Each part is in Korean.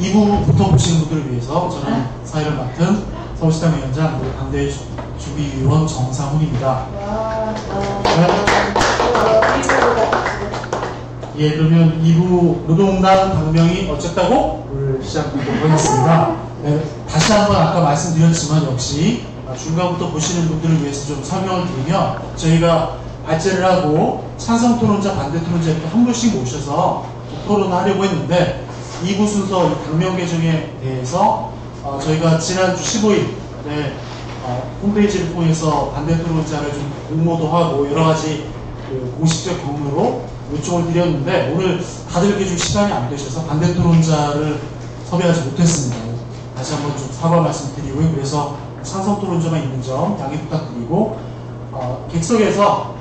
2부부터 보시는 분들을 위해서 저는 사회를 맡은 서울시당 위원장 당대 준비위원 정상훈입니다. 예, 그러면 2부 노동당 당명이 어쨌다고? 를 시작하도록 하겠습니다. 네, 다시 한번 아까 말씀드렸지만 역시 중간부터 보시는 분들을 위해서 좀 설명을 드리면 저희가 발제를 하고 찬성 토론자, 반대 토론자 이렇게 한 분씩 모셔서 토론을 하려고 했는데 2부 순서 당명 개정에 대해서 저희가 지난주 15일 홈페이지를 통해서 반대 토론자를 좀 공모도 하고 여러가지 공식적 경로로 요청을 드렸는데 오늘 다들 이렇게 좀 시간이 안 되셔서 반대 토론자를 섭외하지 못했습니다. 다시 한번 좀 사과 말씀드리고요. 그래서 찬성 토론자만 있는 점 양해 부탁드리고 객석에서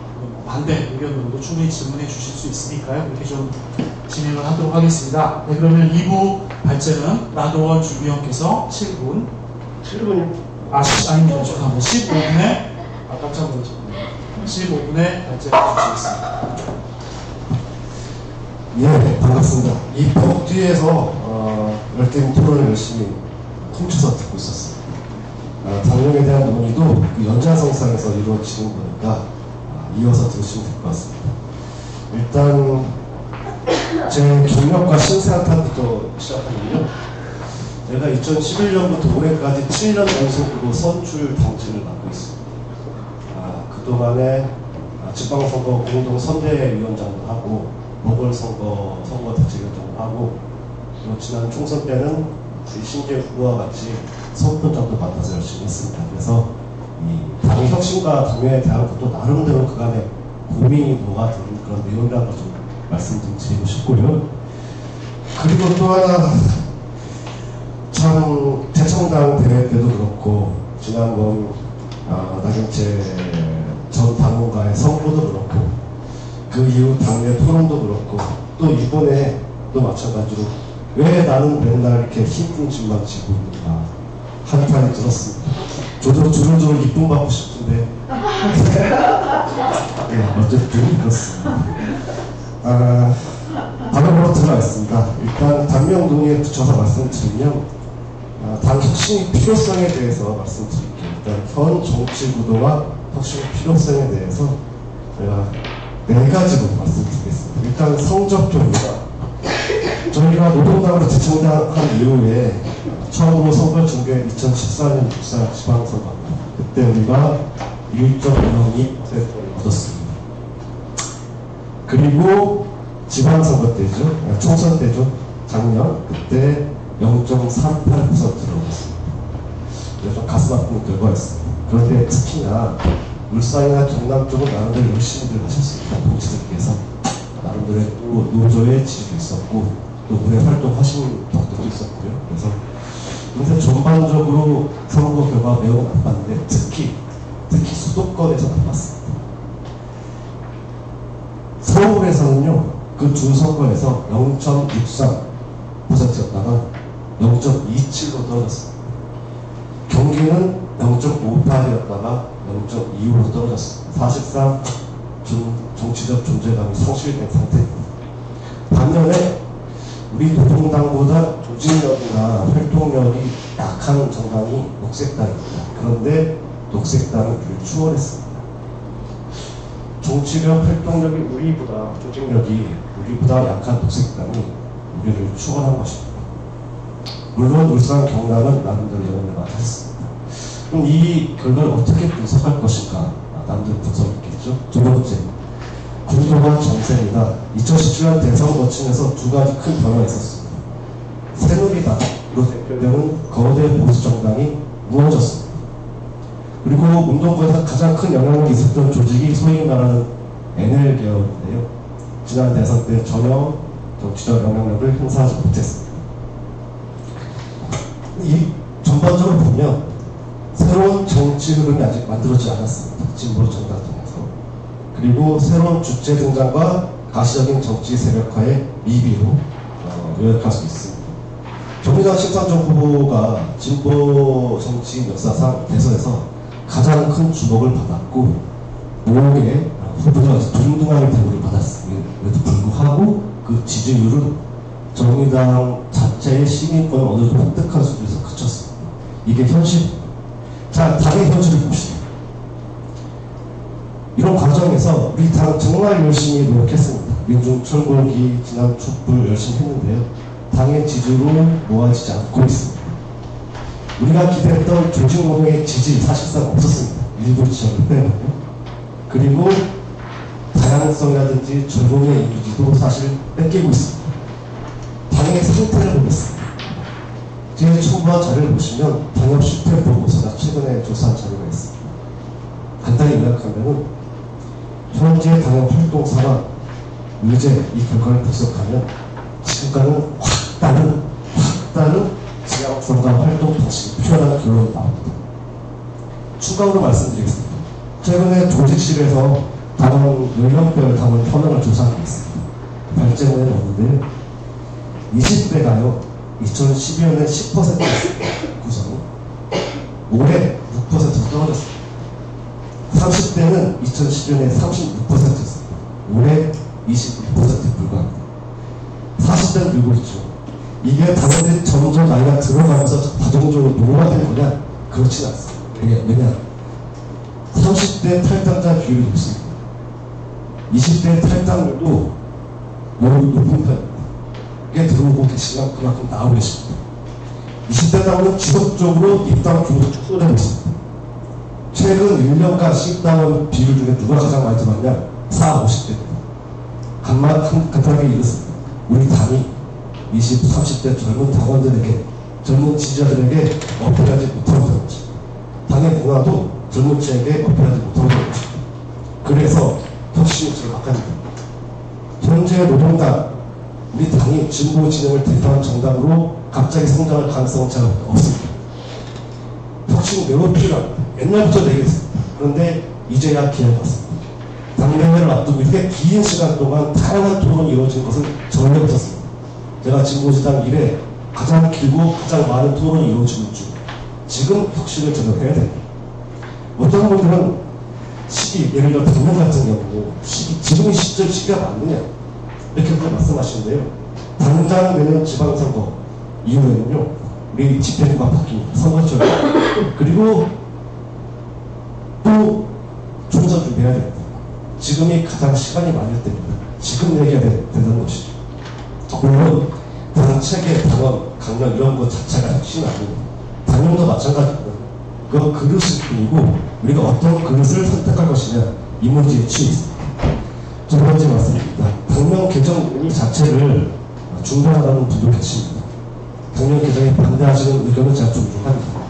반대 의견으로도 충분히 질문해 주실 수 있으니까요. 그렇게 좀 진행을 하도록 하겠습니다. 네, 그러면 2부 발제는 라도원 준비원께서 7분이요? 아닙니다. 죄송합니다. 15분에 깜짝 놀랐습니다. 15분에 발제를 해주시겠습니다. 예, 반갑습니다. 이 벽 뒤에서 열띤 토론을 열심히 훔쳐서 듣고 있었어요. 당명에 대한 논의도 그 연장성상에서 이루어지는 거니까 이어서 들으시면 될 것 같습니다. 일단 제 경력과 신세한탄부터 시작하면요. 제가 2011년부터 올해까지 7년 연속으로 선출 당직을 맡고 있습니다. 그동안에 지방선거 공동선대위원장도 하고 보궐선거 선거대책위원장도 하고 그리고 지난 총선 때는 우리 신재 후보와 같이 선거장도 맡아서 열심히 했습니다. 그래서 이 당의 혁신과 당면에 대한 것도 나름대로 그간의 고민이 녹아드는 그런 내용이라는 걸 좀 말씀 좀 드리고 싶고요. 그리고 또 하나 참 대청당 대회 때도 그렇고 지난번 나경채 전 당원과의 선거도 그렇고 그 이후 당내 토론도 그렇고 또 이번에 또 마찬가지로 왜 나는 맨날 이렇게 힘든 짐만 지고 있는가 한탄이 들었습니다. 저도 주름주름 이쁨 받고 싶은데 네, 어쨌든 그렇습니다. 바로 들어가겠습니다. 일단 당명 논의에 붙여서 말씀드리면 당 혁신의 필요성에 대해서 말씀드릴게요. 일단 현 정치 구도와 혁신의 필요성에 대해서 제가 4가지로 말씀드리겠습니다. 일단 성적표입니다. 저희가 노동당으로 재창당한 이후에 처음으로 선거 중계 2014년 국사 지방선거입니다. 그때 우리가 1.02%를 얻었습니다. 그리고 지방선거 때죠. 총선 때죠. 작년 그때 0.38%를 얻었습니다. 좀 가슴 아픈 결과였습니다. 그런데 특히나 울산이나 경남 쪽은 나름대로 열심히들 하셨습니다. 동지들께서 나름대로 노조의 지지도 있었고 또 문외 활동하신 덕들도 있었고요. 그래서 근데 전반적으로 선거 결과 매우 나빴는데 특히 수도권에서 나빴습니다. 서울에서는요 그 두 선거에서 0.63%였다가 0.27로 떨어졌습니다. 경기는 0.58이었다가 0.25로 떨어졌습니다. 사실상 정치적 존재감이 상실된 상태입니다. 반면에 우리 노동당보다 조직력이나 활동력이 약한 정당이 녹색당입니다. 그런데 녹색당은 우리를 추월했습니다. 정치력, 활동력이 우리보다, 조직력이 우리보다 약한 녹색당이 우리를 추월한 것입니다. 물론 울산, 경남은 나름대로 영향을 맡았습니다. 그럼 이 결과를 어떻게 분석할 것인가? 나름대로 분석이 있겠죠. 두 번째, 군도와 정세입니다. 2017년 대선 거치면서 두 가지 큰 변화가 있었습니다. 새누리당으로 대표되는 거대 보수정당이 무너졌습니다. 그리고 운동부에서 가장 큰 영향력이 있었던 조직이 소위 말하는 NL계열인데요. 지난 대선 때 전혀 정치적 영향력을 행사하지 못했습니다. 이 전반적으로 보면 새로운 정치 흐름이 아직 만들어지지 않았습니다. 진보 정당 통해서. 그리고 새로운 주체 등장과 가시적인 정치 세력화의 미비로 요약할 수 있습니다. 정의당 심상정 후보가 진보 정치 역사상 대선에서 가장 큰 주목을 받았고 5억의 후보가 둥둥하게 대우를 받았음에도 불구하고 그 지지율은 정의당 자체의 시민권을 어느 정도 획득한 수준에서 그쳤습니다. 이게 현실입니다. 자, 당의 현실을 봅시다. 이런 과정에서 우리 당 정말 열심히 노력했습니다. 민중철골기 지난 촛불 열심히 했는데요. 당의 지지로 모아지지 않고 있습니다. 우리가 기대했던 조직노동의 지지 사실상 없었습니다. 일부 지역을 빼고요. 그리고 다양성이라든지 젊은이의 이미지도 사실 뺏기고 있습니다. 당의 상태를 보겠습니다. 제 첨부한 자료를 보시면 당협 실태 보고서가 최근에 조사한 자료가 있습니다. 간단히 요약하면 현재 당협 활동사와 의제 이 결과를 분석하면 지금과는 확 다른 지향성과 활동 방식이 필요하다는 결론이 나옵니다. 추가로 말씀드리겠습니다. 최근에 조직실에서 당원 연령별 당원 현황을 조사한 게 있습니다. 발제문에 넣었는데 20대가요 2012년에 10%였습니다. 구성이 올해 6% 떨어졌습니다. 30대는 2012년에 36%였습니다. 올해 21%에 불과합니다. 40대는 늘고 있죠. 이게 당연히 점점 나이가 들어가면서 자동적으로 노화된 거냐? 그렇진 않습니다. 왜냐? 30대 탈당자 비율이 높습니다. 20대 탈당률도 높은 편입니다. 이게 들어오고 계시면 그만큼 나오고 계십니다. 20대 당원은 지속적으로 입당 규모가 쏟아지고 있습니다. 최근 1년간 신입당원 비율 중에 누가 가장 많이 들어왔냐? 40, 50대입니다. 간단하게 이렇습니다. 우리 당이 20, 30대 젊은 당원들에게, 젊은 지지자들에게 어필하지 못하고 있는 것입니다. 당의 문화도 젊은 층에게 어필하지 못하고 있는 것입니다. 그래서 혁신이 절박합니다. 현재 노동당, 우리 당이 진보 진영을 대표한 정당으로 갑자기 성장할 가능성은 잘 없습니다. 혁신이 매우 필요합니다. 옛날부터 얘기했습니다. 그런데 이제야 기회가 왔습니다. 당대회를 앞두고 이렇게 긴 시간 동안 다양한 토론이 이루어진 것은 전혀 없었습니다. 제가 진보지당 이래 가장 길고 가장 많은 토론이 이루어지는 중 지금 혁신을 전역해야 됩니다. 어떤 분들은 시기, 예를 들어 당면 같은 경우 지금이 시기가 맞느냐 이렇게 말씀하시는데요. 당장 내년 지방선거 이후에는요 우리 집행부가 바뀝니다. 선거철 그리고 또 총선 준비해야 됩니다. 지금이 가장 시간이 많을 때입니다. 지금 얘기해야 되는 것이죠. 물론 당 체계, 당원, 강령 이런 것 자체가 혁신은 아닙니다. 당연도 마찬가지입니다. 그건 그릇일 뿐이고 우리가 어떤 그릇을 선택할 것이냐 이 문제에 취해 있습니다. 두 번째 말씀입니다. 당명 개정 자체를 중단하라는 분도 계십니다. 당명 개정에 반대하시는 의견은 제가 존중합니다.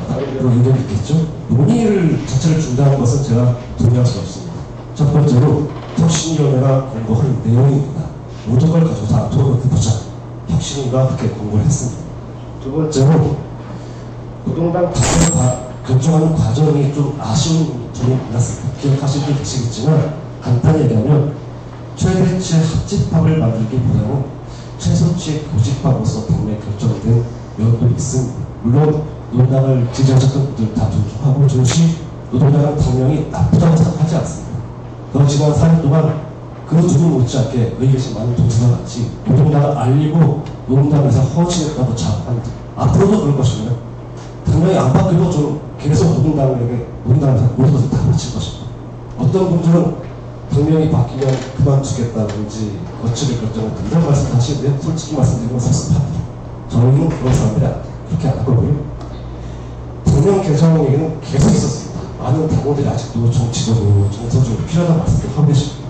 다른 대로 의견이 있겠죠? 논의를 자체를 중단하는 것은 제가 동의할 수 없습니다. 첫 번째로 혁신위원회가 공고한 내용입니다. 모든 걸 가지고 다 토론해보자. 혁신위가 그렇게 공고를 했습니다. 두 번째로 노동당 당을 결정하는 과정이 좀 아쉬운 점이 많았습니다. 기억하실 분 계시겠지만 간단히 얘기하면 최대치 합집합을 만들기보다는 최소치의 고집합으로서 당내 결정된 면도 있습니다. 물론 노동당을 지지하셨던 분들 다 존중하고 즉시 노동당은 당명이 나쁘다고 생각하지 않습니다. 그렇지만 4년 동안 그 누구 못지않게 여기 계신 많은 동지와 같이 노동당을 알리고 노동당에서 허진했다고 자합합니다. 앞으로도 그럴 것입니다. 당명이 안 바뀌어도 좀 계속 노동당에서 모든 것을 다 바칠 것입니다. 어떤 분들은 당명이 바뀌면 그만두겠다든지 거치를 결정을 이런 말씀 하시는데 솔직히 말씀드리면 섭섭합니다. 저희는 그런 사람들이 그렇게 안 할 거고요. 당명 개정 얘기는 계속 있었습니다. 많은 당원들이 아직도 정치적으로 정서적으로 필요하다는 말씀을 하고 계십니다.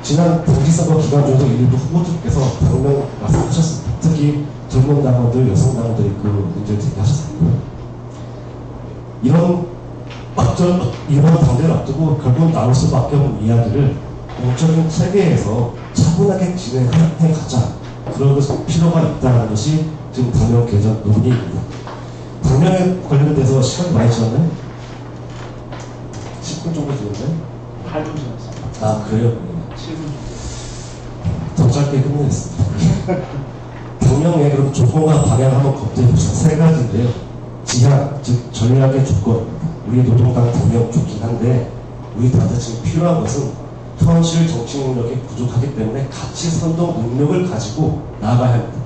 지난 동지선거 기간 중에도 일부 후보들께서 당명 말씀하셨습니다. 특히 젊은 당원들, 여성 당원들이 그 문제를 제기하셨습니다. 이런 당대를 앞두고 결국 나올 수밖에 없는 이야기를 공적인 체계에서 차분하게 진행해 가자. 그런 필요가 있다는 것이 지금 당명 개정 논의입니다. 당명에 관련돼서 시간이 많이 지났나요? 10분 정도 지났나요? 8분 지났습니다. 아, 그래요? 7분 더 짧게 끝내겠습니다. 당명의 그럼 조건과 방향을 한번 검토해 보시면 세 가지인데요. 지향, 즉 전략의 조건. 우리 노동당 당명 좋긴 한데 우리 당대 지금 필요한 것은 현실 정치 능력이 부족하기 때문에 가치 선동 능력을 가지고 나아가야 합니다.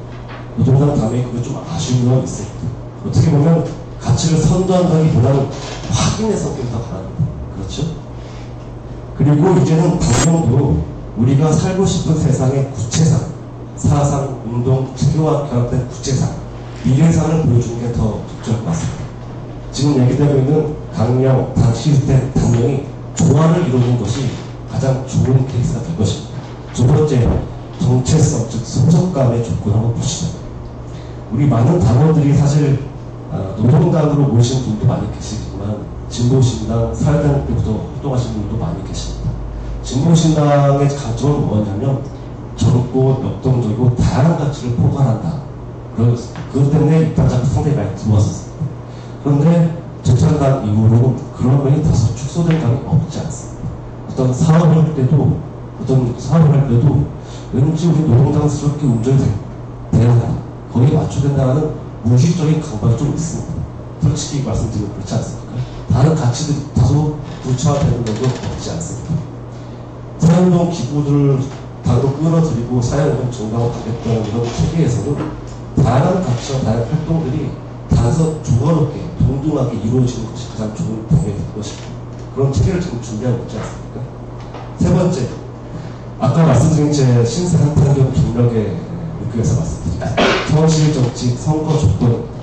노동당 당명이 그게 좀 아쉬운 건 있어요. 어떻게 보면 가치를 선도한다기보다는 확인의 성격이 더 강합니다. 그렇죠? 그리고 이제는 당명도 우리가 살고 싶은 세상의 구체상, 사상, 운동, 체계와 결합된 구체상, 미래상을 보여주는 게 더 적절할 것 같습니다. 지금 얘기되고 있는 강령, 시스템, 당명이 조화를 이루는 것이 가장 좋은 케이스가 될 것입니다. 두 번째, 정체성, 즉 소속감의 조건 한번 보시죠. 우리 많은 당원들이 사실 노동당으로 모이신 분도 많이 계시지만 진보신당, 사회당 때부터 활동하신 분도 많이 계십니다. 진보신당의 강점은 뭐냐면 젊고 역동적이고 다양한 가치를 포괄한다. 그것 때문에 입단자가 상당히 많이 들어왔었습니다. 그런데 적산당 이후로 그런 면이 다소 축소된 감이 없지 않습니다. 어떤 사업을 할 때도 왠지 우리 노동당스럽게 운전돼야 한다. 거기에 맞춰된다는 무의식적인 강박이 좀 있습니다. 솔직히 말씀드리면 그렇지 않습니까? 다른 가치들이 다소 불철화되는 면도 없지 않습니다. 사회운동 기구들을 당으로 끌어들이고 사회운동 정당을 하겠다는 이런 체계에서는 다양한 가치와 다양한 활동들이 다소 조화롭게 동등하게 이루어지는 것이 가장 좋은 방향이 될 것입니다. 그런 체계를 지금 준비하고 있지 않습니까? 세 번째, 아까 말씀드린 제 신세 한탄경 경력에 의해서 말씀드립니다. 현실 정치 선거 조건입니다.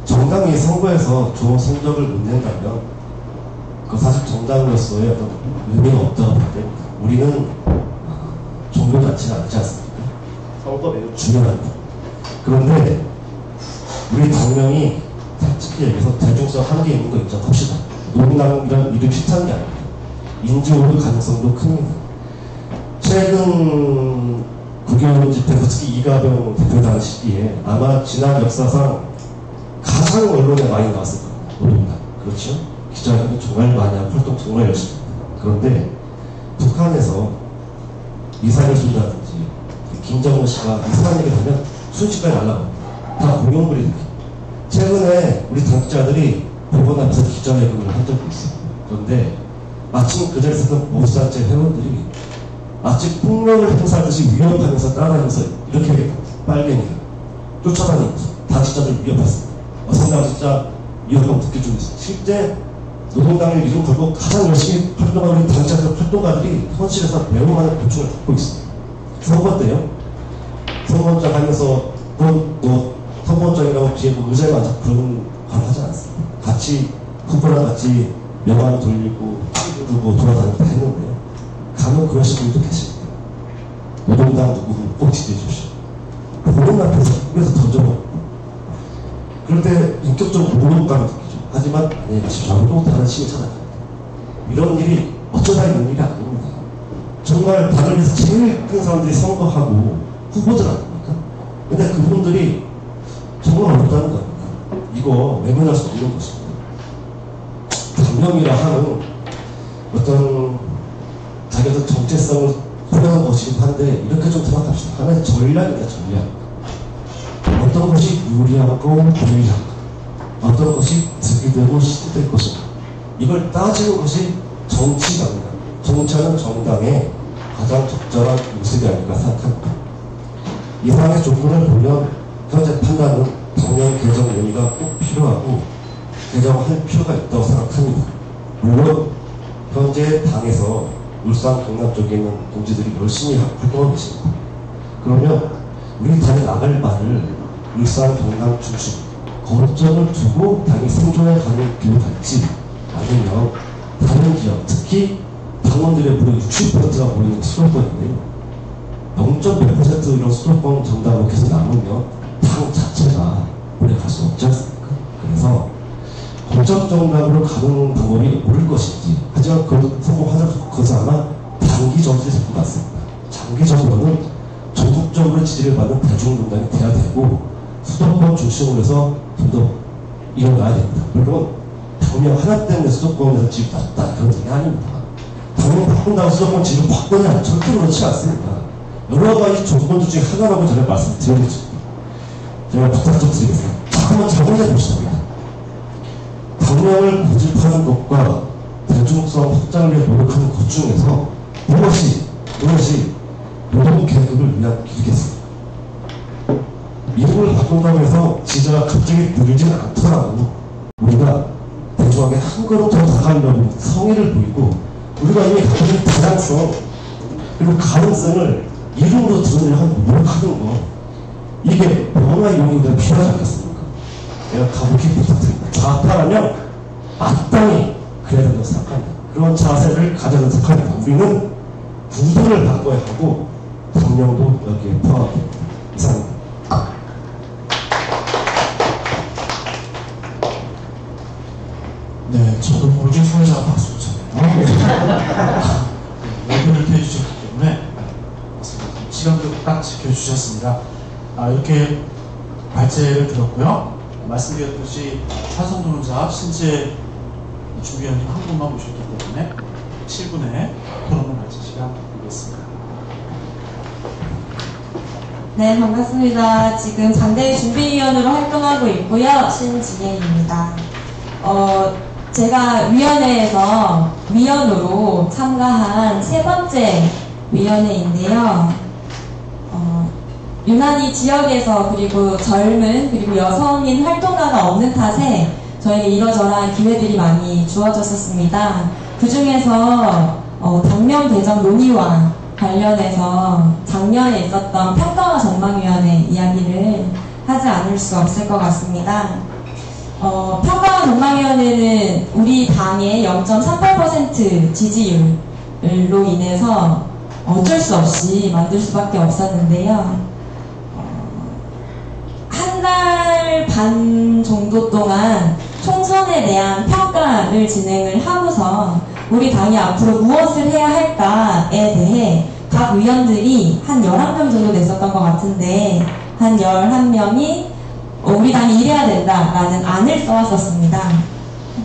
정당이 선거에서 좋은 성적을 못 낸다면 그 사실 정당으로서의 어떤 의미가 없다고 볼 때입니다. 우리는 종교 자체가 아니지 않습니까? 선거 매우 중요합니다. 그런데 우리 당명이 솔직히 얘기해서 대중성 한계 있는 거 인정합시다. 노동당이란 이름 싫다는 게 아닙니다. 인지 오를 가능성도 큽니다. 최근 국영 집회에서 특히 이가병 대표 시기에 아마 지난 역사상 가장 언론에 많이 나왔을 겁니다. 노동당. 그렇죠? 기자회견 정말 많이 하고 활동 정말 열심히 합니다. 그런데 북한에서 미사일을 쏜다든지 김정은 씨가 이상한 얘기를 하면 순식간에 날라갑니다. 다 공용물입니다. 최근에 우리 당직자들이 법원 앞에서 기자회견을 한 적이 있어요. 그런데 마침 그 자리에 있었던 보수단체 회원들이 마치 폭력을 행사하듯이 위협하면서 따라다니면서 이렇게 하겠다. 빨갱이가 쫓아다니면서 당직자들을 위협했습니다. 어떤 당직자 위협감 느껴주고 있어요. 실제 노동당의 이름 걸고 가장 열심히 활동하는 당직자들 활동가들이 현실에서 매우 많은 고충을 겪고 있습니다. 선거 때요. 선거장 하면서 선거장이라고 뒤에 의자에 앉아 그런 걸 하지 않습니다. 같이 후보랑 같이 명함 돌리고 부르고 돌아다니고 했는데요. 가면 그러신 분도 계십니다. 노동당 누구 꼭 지지해 주시오. 보는 앞에서 입에서 던져버리고 그럴 때 인격적으로 모독감을 느끼죠. 하지만 안녕히 가십시오. 또 다른 시민 찾아갑니다. 이런 일이 어쩌다 있는 일이 아닙니다. 정말 당을 위해서 제일 큰 사람들이 선거하고 후보들 아닙니까? 근데 그분들이 정말 어렵다는 겁니다. 이거 외면할 수 없는 것입니다. 당명이라 하는 어떤 자기들 정체성을 표현한 것이긴 한데 이렇게 좀 생각합시다. 하나의 전략입니다. 전략. 어떤 것이 유리하고 불리한가, 어떤 것이 득이 되고 실이 될 것인가, 이걸 따지는 것이 정치입니다. 정치하는 정당의 가장 적절한 모습이 아닐까 생각합니다. 이상의 조건을 보면 현재 판단은 당명 개정 논의가 꼭 필요하고 개정할 필요가 있다고 생각합니다. 물론 현재 당에서 울산 경남 쪽에 있는 동지들이 열심히 활동하고 계십니다. 그러면 우리 당이 나갈 바를 울산 경남 중심 거점을 두고 당이 생존해 가는 길을 갈지, 아니면 다른 지역, 특히 당원들의 무려 60%가 모이는 수도권인데요. 0.몇% 이런 수도권 정당으로 계속 남으면 당 자체가 오래 갈 수 없지 않습니까? 그래서 거점 정당으로 가는 방법이 옳을 것인지, 하지만 그 성공하자고 그것은 아마 단기적으로 될 것 같습니다. 장기적으로는 전국적으로 지지를 받는 대중정당이 돼야 되고 수도권 중심으로 해서 좀 더 일어나야 됩니다. 물론 당명 하나 때문에 수도권에서 지지 받았다 그런 얘기 아닙니다. 당명 바꾼다고 수도권 지지를 바꾸냐, 절대 그렇지 않습니다. 여러 가지 조건 중에 하나라고 저는 말씀드리겠습니다. 제가 부탁 좀 드리겠습니다. 한번 적용해 보시죠. 당명을 고집하는 것과 대중성 확장을 위해 노력하는 것 중에서 무엇이 노동 계급을 위한 길이겠습니까? 이름을 바꾼다고 해서 지지가 갑자기 늘지는 않더라도 우리가 대중에게 한 걸음 더 다가가려고 성의를 보이고 우리가 이미 갖고 있는 다양성 그리고 가능성을 이름으로 드러내려 하는 노력하는 거 이게 변화의 용인들 필요하지 않겠습니까? 내가 가볍게 부탁드립니다. 좌파라면 마땅히 그래야 된다고 생각합니다. 그런 자세를 가져야 된다고 생각합니다. 우리는 구도를 바꿔야 하고 당명도 여기에 포함됩니다. 이상입니다. 네, 저도 모르게 사회자가 박수 쳤네요. 외교를 해주셨기 때문에 시간도 딱 지켜주셨습니다. 이렇게 발제를 들었고요. 말씀드렸듯이 찬성도론자 신재 준비위원님 한 분만 모셨기 때문에 7분의 토론을 발제 시간 드리겠습니다. 네, 반갑습니다. 지금 장대위 준비위원으로 활동하고 있고요. 신지혜입니다. 제가 위원회에서 위원으로 참가한 세 번째 위원회인데요. 유난히 지역에서 그리고 젊은 그리고 여성인 활동가가 없는 탓에 저에게 이러저러한 기회들이 많이 주어졌었습니다. 그 중에서 당면 개정 논의와 관련해서 작년에 있었던 평가와 전망위원회 이야기를 하지 않을 수 없을 것 같습니다. 평가와 전망위원회는 우리 당의 0.38% 지지율로 인해서 어쩔 수 없이 만들 수밖에 없었는데요. 한 달 반 정도 동안 총선에 대한 평가를 진행을 하고서 우리 당이 앞으로 무엇을 해야 할까에 대해 각 위원들이 한 11명 정도 됐었던 것 같은데 한 11명이 우리 당이 이래야 된다라는 안을 써왔었습니다.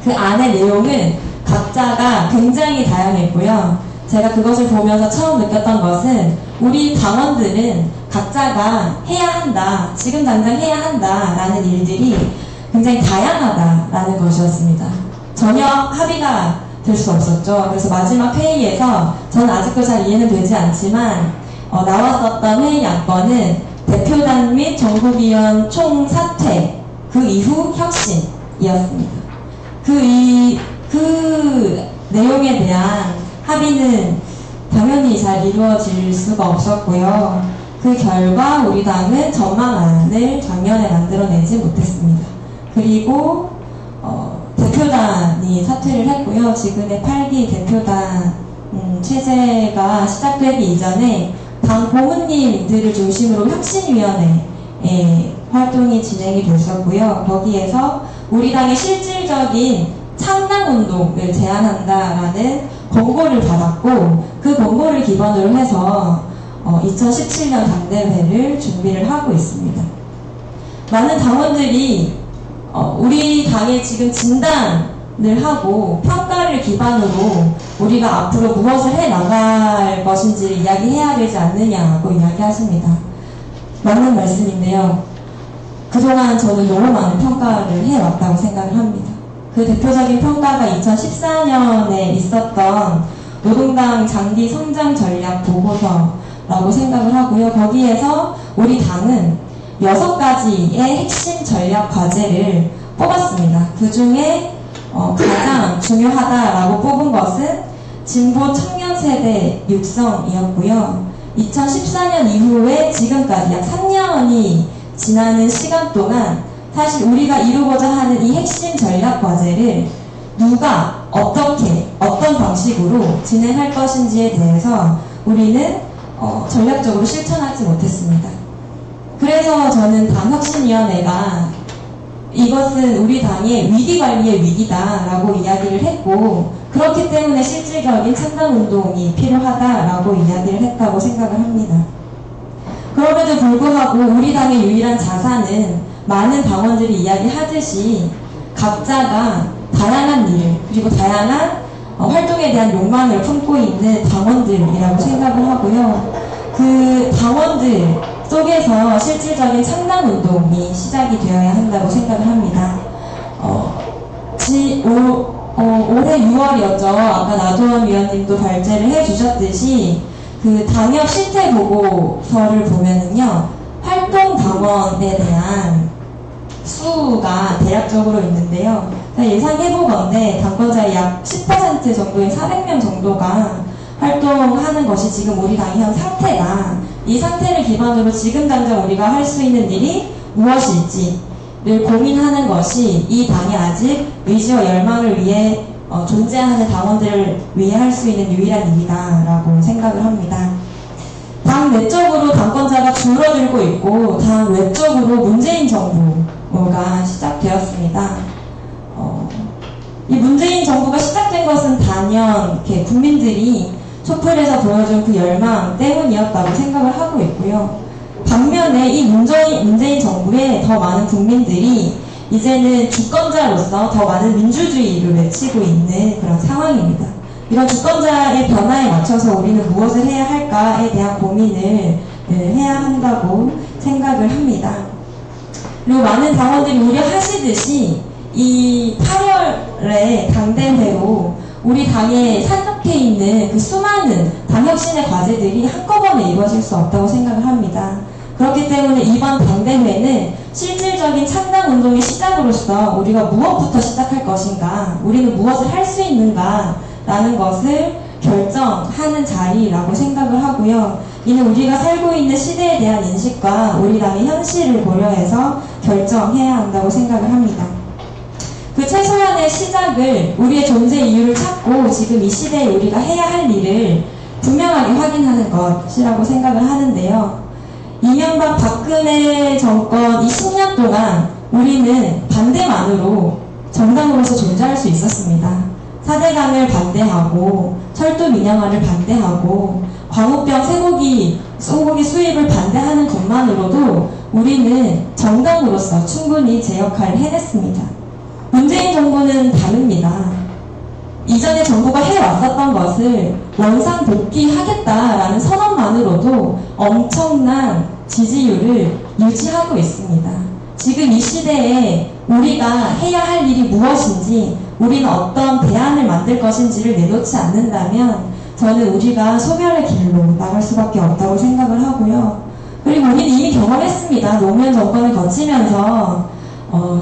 그 안의 내용은 각자가 굉장히 다양했고요. 제가 그것을 보면서 처음 느꼈던 것은 우리 당원들은 각자가 해야 한다, 지금 당장 해야 한다라는 일들이 굉장히 다양하다라는 것이었습니다. 전혀 합의가 될 수 없었죠. 그래서 마지막 회의에서 저는 아직도 잘 이해는 되지 않지만 나왔었던 회의 안건은 대표단 및 정부위원 총 사퇴, 그 이후 혁신이었습니다. 그 내용에 대한 합의는 당연히 잘 이루어질 수가 없었고요. 그 결과 우리 당은 전망안을 작년에 만들어내지 못했습니다. 그리고 대표단이 사퇴를 했고요. 지금의 8기 대표단 체제가 시작되기 이전에 당 고문님들을 중심으로 혁신위원회 활동이 진행이 됐었고요. 거기에서 우리 당의 실질적인 창당운동을 제안한다라는 권고를 받았고 그 권고를 기반으로 해서 2017년 당대회를 준비를 하고 있습니다. 많은 당원들이 우리 당의 지금 진단을 하고 평가를 기반으로 우리가 앞으로 무엇을 해나갈 것인지를 이야기해야 되지 않느냐고 이야기하십니다. 맞는 말씀인데요. 그동안 저는 너무 많은 평가를 해왔다고 생각을 합니다. 그 대표적인 평가가 2014년에 있었던 노동당 장기 성장 전략 보고서라고 생각을 하고요. 거기에서 우리 당은 6가지의 핵심 전략 과제를 뽑았습니다. 그 중에 가장 중요하다라고 뽑은 것은 진보 청년 세대 육성이었고요. 2014년 이후에 지금까지 약 3년이 지나는 시간 동안 사실 우리가 이루고자 하는 이 핵심 전략 과제를 누가 어떻게 어떤 방식으로 진행할 것인지에 대해서 우리는 전략적으로 실천하지 못했습니다. 그래서 저는 당혁신위원회가 이것은 우리 당의 위기관리의 위기다라고 이야기를 했고 그렇기 때문에 실질적인 창당운동이 필요하다라고 이야기를 했다고 생각을 합니다. 그럼에도 불구하고 우리 당의 유일한 자산은 많은 당원들이 이야기하듯이 각자가 다양한 일 그리고 다양한 활동에 대한 욕망을 품고 있는 당원들이라고 생각을 하고요. 그 당원들 속에서 실질적인 창당운동이 시작이 되어야 한다고 생각을 합니다. 올해 6월이었죠. 아까 나도원 위원님도 발제를 해주셨듯이 그 당협 실태 보고서를 보면은요. 활동 당원에 대한 수가 대략적으로 있는데요. 예상해보건대 당권자의 약 10% 정도인 400명 정도가 활동하는 것이 지금 우리 당의 현 상태다. 이 상태를 기반으로 지금 당장 우리가 할 수 있는 일이 무엇일지를 고민하는 것이 이 당이 아직 의지와 열망을 위해 존재하는 당원들을 위해 할 수 있는 유일한 일이다라고 생각을 합니다. 당 내적으로 당권자가 줄어들고 있고 당 외적으로 문재인 정부가 시작되었습니다. 이 문재인 정부가 시작된 것은 단연 이렇게 국민들이 촛불에서 보여준 그 열망 때문이었다고 생각을 하고 있고요. 반면에 이 문재인 정부에 더 많은 국민들이 이제는 주권자로서 더 많은 민주주의를 외치고 있는 그런 상황입니다. 이런 주권자의 변화에 맞춰서 우리는 무엇을 해야 할까에 대한 고민을 해야 한다고 생각을 합니다. 그리고 많은 당원들이 우려하시듯이 이 8월에 당대회로 우리 당에 산적해 있는 그 수많은 당혁신의 과제들이 한꺼번에 이루어질 수 없다고 생각을 합니다. 그렇기 때문에 이번 당대회는 실질적인 창당운동의 시작으로서 우리가 무엇부터 시작할 것인가, 우리는 무엇을 할 수 있는가 라는 것을 결정하는 자리라고 생각을 하고요. 이는 우리가 살고 있는 시대에 대한 인식과 우리 당의 현실을 고려해서 결정해야 한다고 생각을 합니다. 그 최소한의 시작을, 우리의 존재 이유를 찾고 지금 이 시대에 우리가 해야 할 일을 분명하게 확인하는 것이라고 생각을 하는데요. 이명박 박근혜 정권 이 10년 동안 우리는 반대만으로 정당으로서 존재할 수 있었습니다. 4대강을 반대하고 철도 민영화를 반대하고 광우병 쇠고기 수입을 반대하는 것만으로도 우리는 정당으로서 충분히 제 역할을 해냈습니다. 문재인 정부는 다릅니다. 이전에 정부가 해왔었던 것을 원상복귀하겠다라는 선언만으로도 엄청난 지지율을 유지하고 있습니다. 지금 이 시대에 우리가 해야 할 일이 무엇인지, 우리는 어떤 대안을 만들 것인지를 내놓지 않는다면 저는 우리가 소멸의 길로 나갈 수밖에 없다고 생각을 하고요. 그리고 우리는 이미 경험했습니다. 노무현 정권을 거치면서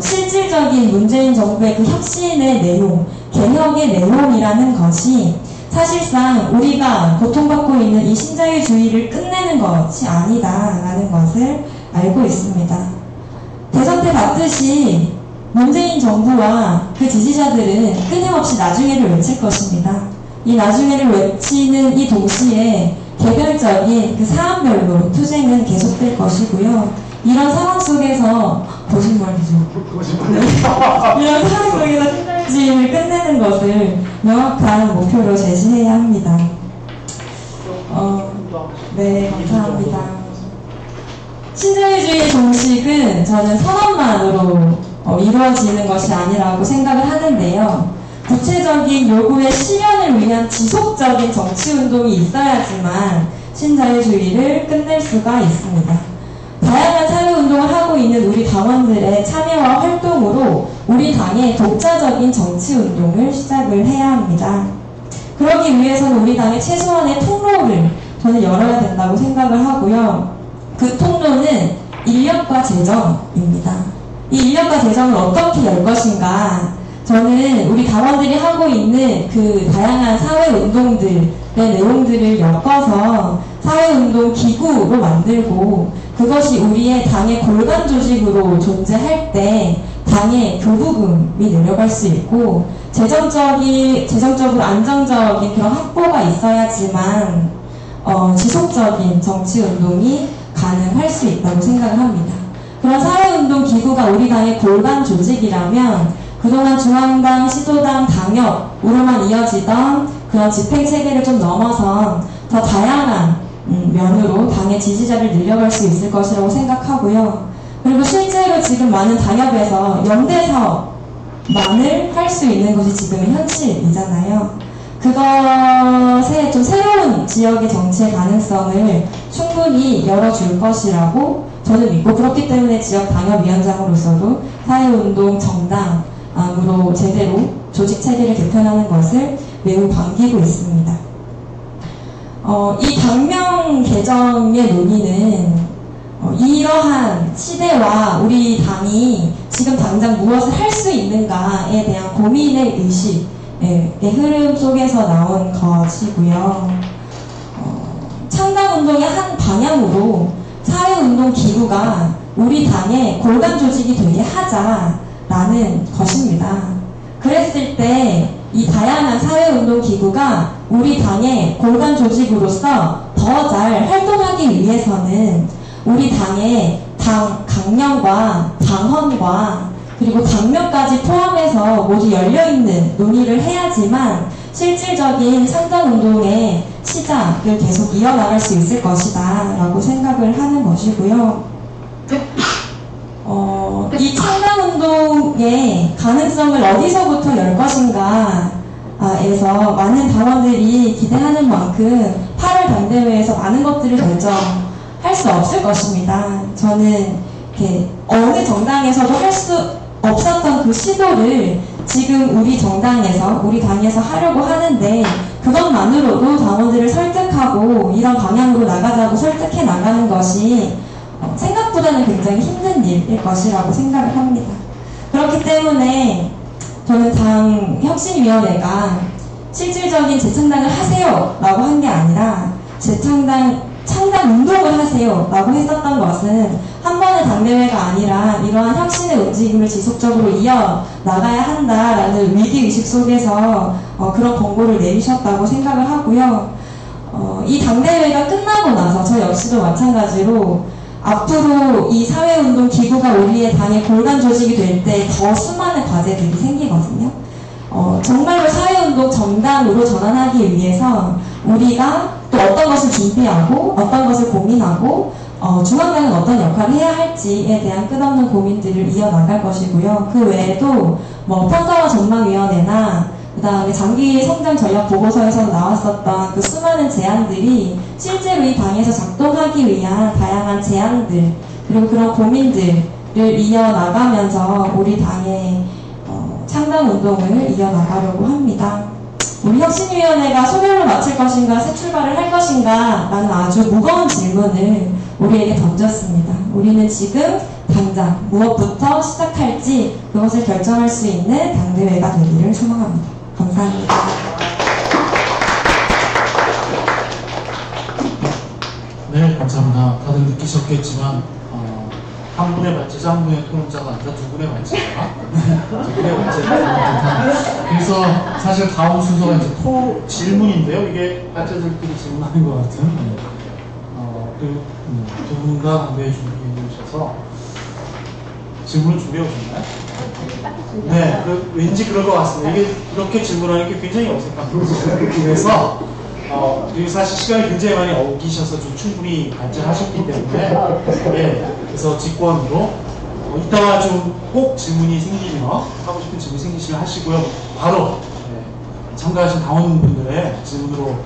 실질적인 문재인 정부의 그 혁신의 내용, 개혁의 내용이라는 것이 사실상 우리가 고통받고 있는 이 신자유주의를 끝내는 것이 아니다라는 것을 알고 있습니다. 대선 때 봤듯이 문재인 정부와 그 지지자들은 끊임없이 나중에를 외칠 것입니다. 이 나중에를 외치는 이 동시에 개별적인 그 사안별로 투쟁은 계속될 것이고요. 이런 상황 속에서 이런 상황 속에서 신자유주의를 끝내는 것을 명확한 목표로 제시해야 합니다. 네, 감사합니다. 신자유주의의 종식은 저는 선언만으로 이루어지는 것이 아니라고 생각을 하는데요. 구체적인 요구의 실현을 위한 지속적인 정치운동이 있어야지만 신자유주의를 끝낼 수가 있습니다. 다양한 사회운동을 하고 있는 우리 당원들의 참여와 활동으로 우리 당의 독자적인 정치운동을 시작을 해야 합니다. 그러기 위해서는 우리 당의 최소한의 통로를 저는 열어야 된다고 생각을 하고요. 그 통로는 인력과 재정입니다. 이 인력과 재정을 어떻게 열 것인가, 저는 우리 당원들이 하고 있는 그 다양한 사회운동들의 내용들을 엮어서 사회운동 기구로 만들고, 그것이 우리의 당의 골간 조직으로 존재할 때 당의 교부금이 내려갈 수 있고, 재정적으로 안정적인 그런 확보가 있어야지만 지속적인 정치운동이 가능할 수 있다고 생각을 합니다. 그런 사회운동 기구가 우리 당의 골간 조직이라면 그동안 중앙당, 시도당, 당협으로만 이어지던 그런 집행체계를 좀 넘어선 더 다양한 면으로 당의 지지자를 늘려갈 수 있을 것이라고 생각하고요. 그리고 실제로 지금 많은 당협에서 연대사업만을 할 수 있는 것이 지금의 현실이잖아요. 그것에 좀 새로운 지역의 정치의 가능성을 충분히 열어줄 것이라고 저는 믿고, 그렇기 때문에 지역 당협위원장으로서도 사회운동 정당으로 제대로 조직 체계를 개편하는 것을 매우 반기고 있습니다. 이 당명 개정의 논의는 이러한 시대와 우리 당이 지금 당장 무엇을 할 수 있는가에 대한 고민의 의식의 흐름 속에서 나온 것이고요. 창당운동의 한 방향으로 사회운동 기구가 우리 당의 골간 조직이 되게 하자라는 것입니다. 그랬을 때 이 다양한 사회운동 기구가 우리 당의 골간 조직으로서 더 잘 활동하기 위해서는 우리 당의 당 강령과 당헌과 그리고 당명까지 포함해서 모두 열려있는 논의를 해야지만 실질적인 창당운동의 시작을 계속 이어나갈 수 있을 것이다 라고 생각을 하는 것이고요. 이 창당운동의 가능성을 어디서부터 열 것인가 에서 많은 당원들이 기대하는 만큼 8월 당대회에서 많은 것들을 결정할 수 없을 것입니다. 저는 이렇게 어느 정당에서도 할 수 없었던 그 시도를 지금 우리 정당에서, 우리 당에서 하려고 하는데 그것만으로도 당원들을 설득하고 이런 방향으로 나가자고 설득해 나가는 것이 생각보다는 굉장히 힘든 일일 것이라고 생각을 합니다. 그렇기 때문에 저는 당 혁신위원회가 실질적인 재창당을 하세요 라고 한 게 아니라 창당 운동을 하세요 라고 했었던 것은 한 번의 당대회가 아니라 이러한 혁신의 움직임을 지속적으로 이어나가야 한다라는 위기의식 속에서 그런 권고를 내리셨다고 생각을 하고요. 이 당대회가 끝나고 나서 저 역시도 마찬가지로 앞으로 이 사회운동 기구가 우리의 당의 골간 조직이 될 때 더 수많은 과제들이 생기거든요. 정말로 사회운동 정당으로 전환하기 위해서 우리가 또 어떤 것을 준비하고 어떤 것을 고민하고 중앙당은 어떤 역할을 해야 할지에 대한 끝없는 고민들을 이어나갈 것이고요. 그 외에도 평가와 전망위원회나 그 다음에 장기 성장 전략 보고서에서 나왔었던 그 수많은 제안들이 실제로 이 당에서 작동하기 위한 다양한 제안들 그리고 그런 고민들을 이어나가면서 우리 당의 창당운동을 이어나가려고 합니다. 우리 혁신위원회가 소멸로 마칠 것인가 새 출발을 할 것인가 라는 아주 무거운 질문을 우리에게 던졌습니다. 우리는 지금 당장 무엇부터 시작할지 그것을 결정할 수 있는 당대회가 되기를 소망합니다. 감사합니다. 네, 감사합니다. 다들 느끼셨겠지만 한 분의 발제자, 한 분의 토론자가 아니라 두 분의 발제자, 두 분의 발제자. 그래서 사실 다음 순서가 이제 질문인데요. 이게 발제자들끼리 질문하는 것 같은. 두 분 다 당대회 준비해 주셔서 질문을 준비해 오셨나요? 네, 왠지 그럴 것 같습니다. 이게 이렇게 질문하는 게 굉장히 어색합니다. 그래서 그리고 사실 시간이 굉장히 많이 어기셔서 좀 충분히 발전하셨기 때문에 그래서 직권으로 이따가 좀 꼭 질문이 생기면 하고 싶은 질문이 생기시면 하시고요. 바로 참가하신 당원분들의 질문으로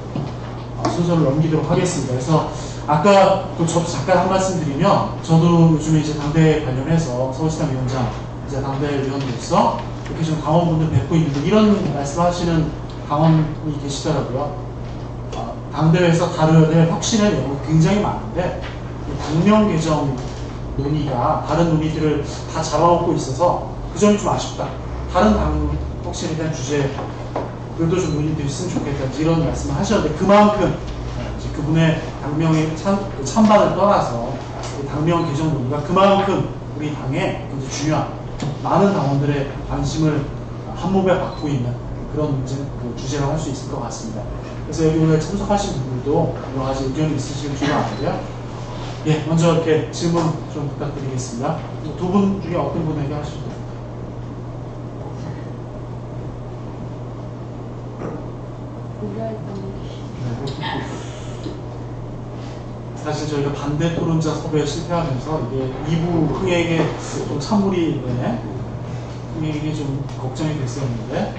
순서를 넘기도록 하겠습니다. 그래서 아까 또 저도 잠깐 한 말씀 드리면 저도 요즘에 이제 당대 관련해서 서울시당 위원장 이제 당대 위원으로서 이렇게 좀 당원분들 뵙고 있는데 이런 말씀하시는 당원이 계시더라고요. 당대회에서 다뤄야 될 혁신의 내용이 굉장히 많은데 당명 개정 논의가 다른 논의들을 다 잡아먹고 있어서 그 점이 좀 아쉽다. 다른 당 혁신에 대한 주제들도 좀 논의됐으면 좋겠다. 이런 말씀을 하셨는데 그만큼 그분의 당명의 찬반을 떠나서 당명 개정 논의가 그만큼 우리 당에 굉장히 중요한 많은 당원들의 관심을 한몸에 받고 있는 그런 문제, 주제라고 할 수 있을 것 같습니다. 그래서 여기 오늘 참석하신 분들도 여러 가지 의견이 있으실 줄 아는데요. 먼저 이렇게 질문 좀 부탁드리겠습니다. 두 분 중에 어떤 분에게 하실까요? 사실 저희가 반대 토론자 섭외에 실패하면서 이게 2부 흥행에 좀 찬물이 흥행이 좀 걱정이 됐었는데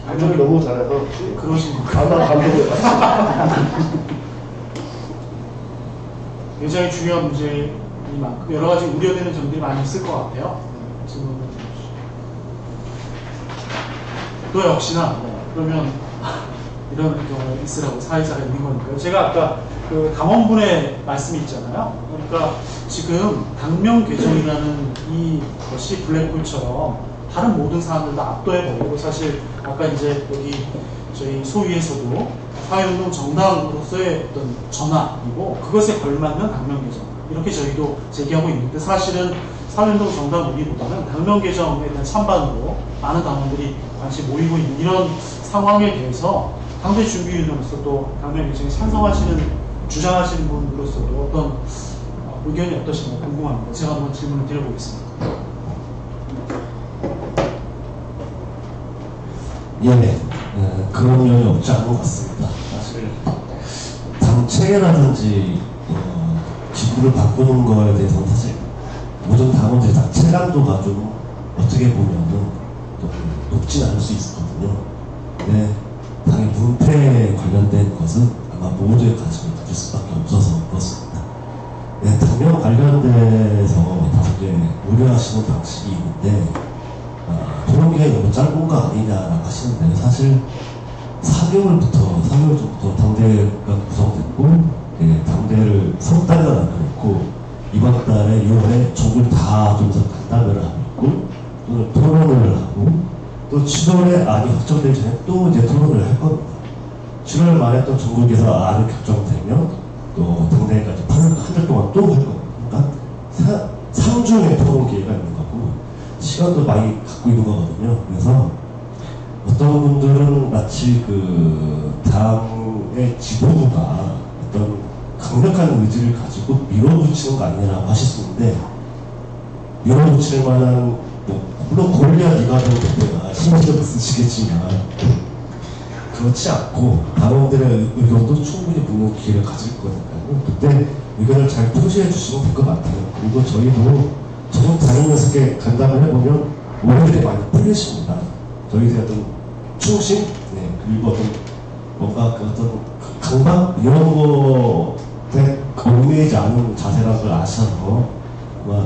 발전을 너무 잘해서 그러신 건가요? 나 감동이었어. 굉장히 중요한 문제인 만큼 여러 가지 우려되는 점들이 많이 있을 것 같아요. 또 역시나 그러면 이런 경우가 있으라고 사회자가 있는 거니까요. 제가 아까 그 당원분의 말씀이 있잖아요. 그러니까 지금 당명 개정이라는 이것이 블랙홀처럼 다른 모든 사안들도 압도해버리고, 사실 아까 이제 여기 저희 소위에서도 사회운동 정당으로서의 어떤 전환이고 그것에 걸맞는 당명 개정, 이렇게 저희도 제기하고 있는데, 사실은 사회운동 정당 논의보다는 당명 개정에 대한 찬반으로 많은 당원들이 관심이 모이고 있는 이런 상황에 대해서 당대 준비위원으로서 또 당명 개정에 찬성하시는, 주장하시는 분으로서도 어떤 의견이 어떠신가 궁금합니다. 제가 한번 질문을 드려보겠습니다. 예, 그런 면이 없지 않은 것 같습니다. 사실 당 체계라든지 기구를 바꾸는 거에 대해서는 사실 모든 당원들이 다 체감도가 좀 어떻게 보면은 높진 않을 수 있거든요. 네, 당의 문패에 관련된 것은 아마 모두의 관심을 가질 수밖에 없어서 그렇습니다. 네, 당명 관련돼서 다들 우려하시는 방식이 있는데, 토론 기간이 너무 짧은 거 아니냐라고 하시는데, 사실 4개월 전부터 당대가 구성됐고, 네, 당대를 석 달이나 남겨놓고 이번 달에 6월에 적을 다 좀 더 간담회를 하고 있고, 또 토론을 하고, 또 7월에 안이 확정되기 전에 또 이제 토론을 할 겁니다. 7월 말에 또 전국에서 안이 결정되면 또 당대까지 한 달 동안 또 할 겁니다. 그러니까 3주의 토론 기회가 있는 거고, 시간도 많이 갖고 있는 거거든요. 그래서 어떤 분들은 마치 그 당의 지도부가 어떤 강력한 의지를 가지고 밀어붙이는 거 아니냐라고 하시는데, 밀어붙일 만한, 물론 골리앗 이가동 대표가 신경을 쓰시겠지만 그렇지 않고 당원들의 의견도 충분히 묻는 기회를 가질 거니까요. 그때 의견을 잘 표시해 주시면 될 것 같아요. 그리고 저희도 전 다니면서 이렇게 간담을 해보면 오해들이 많이 풀리십니다. 저희들의 어떤 충심, 네, 그리고 어떤 뭔가 그 어떤 강박 이런 거에 얽매이지 않은 자세라는 걸 아셔서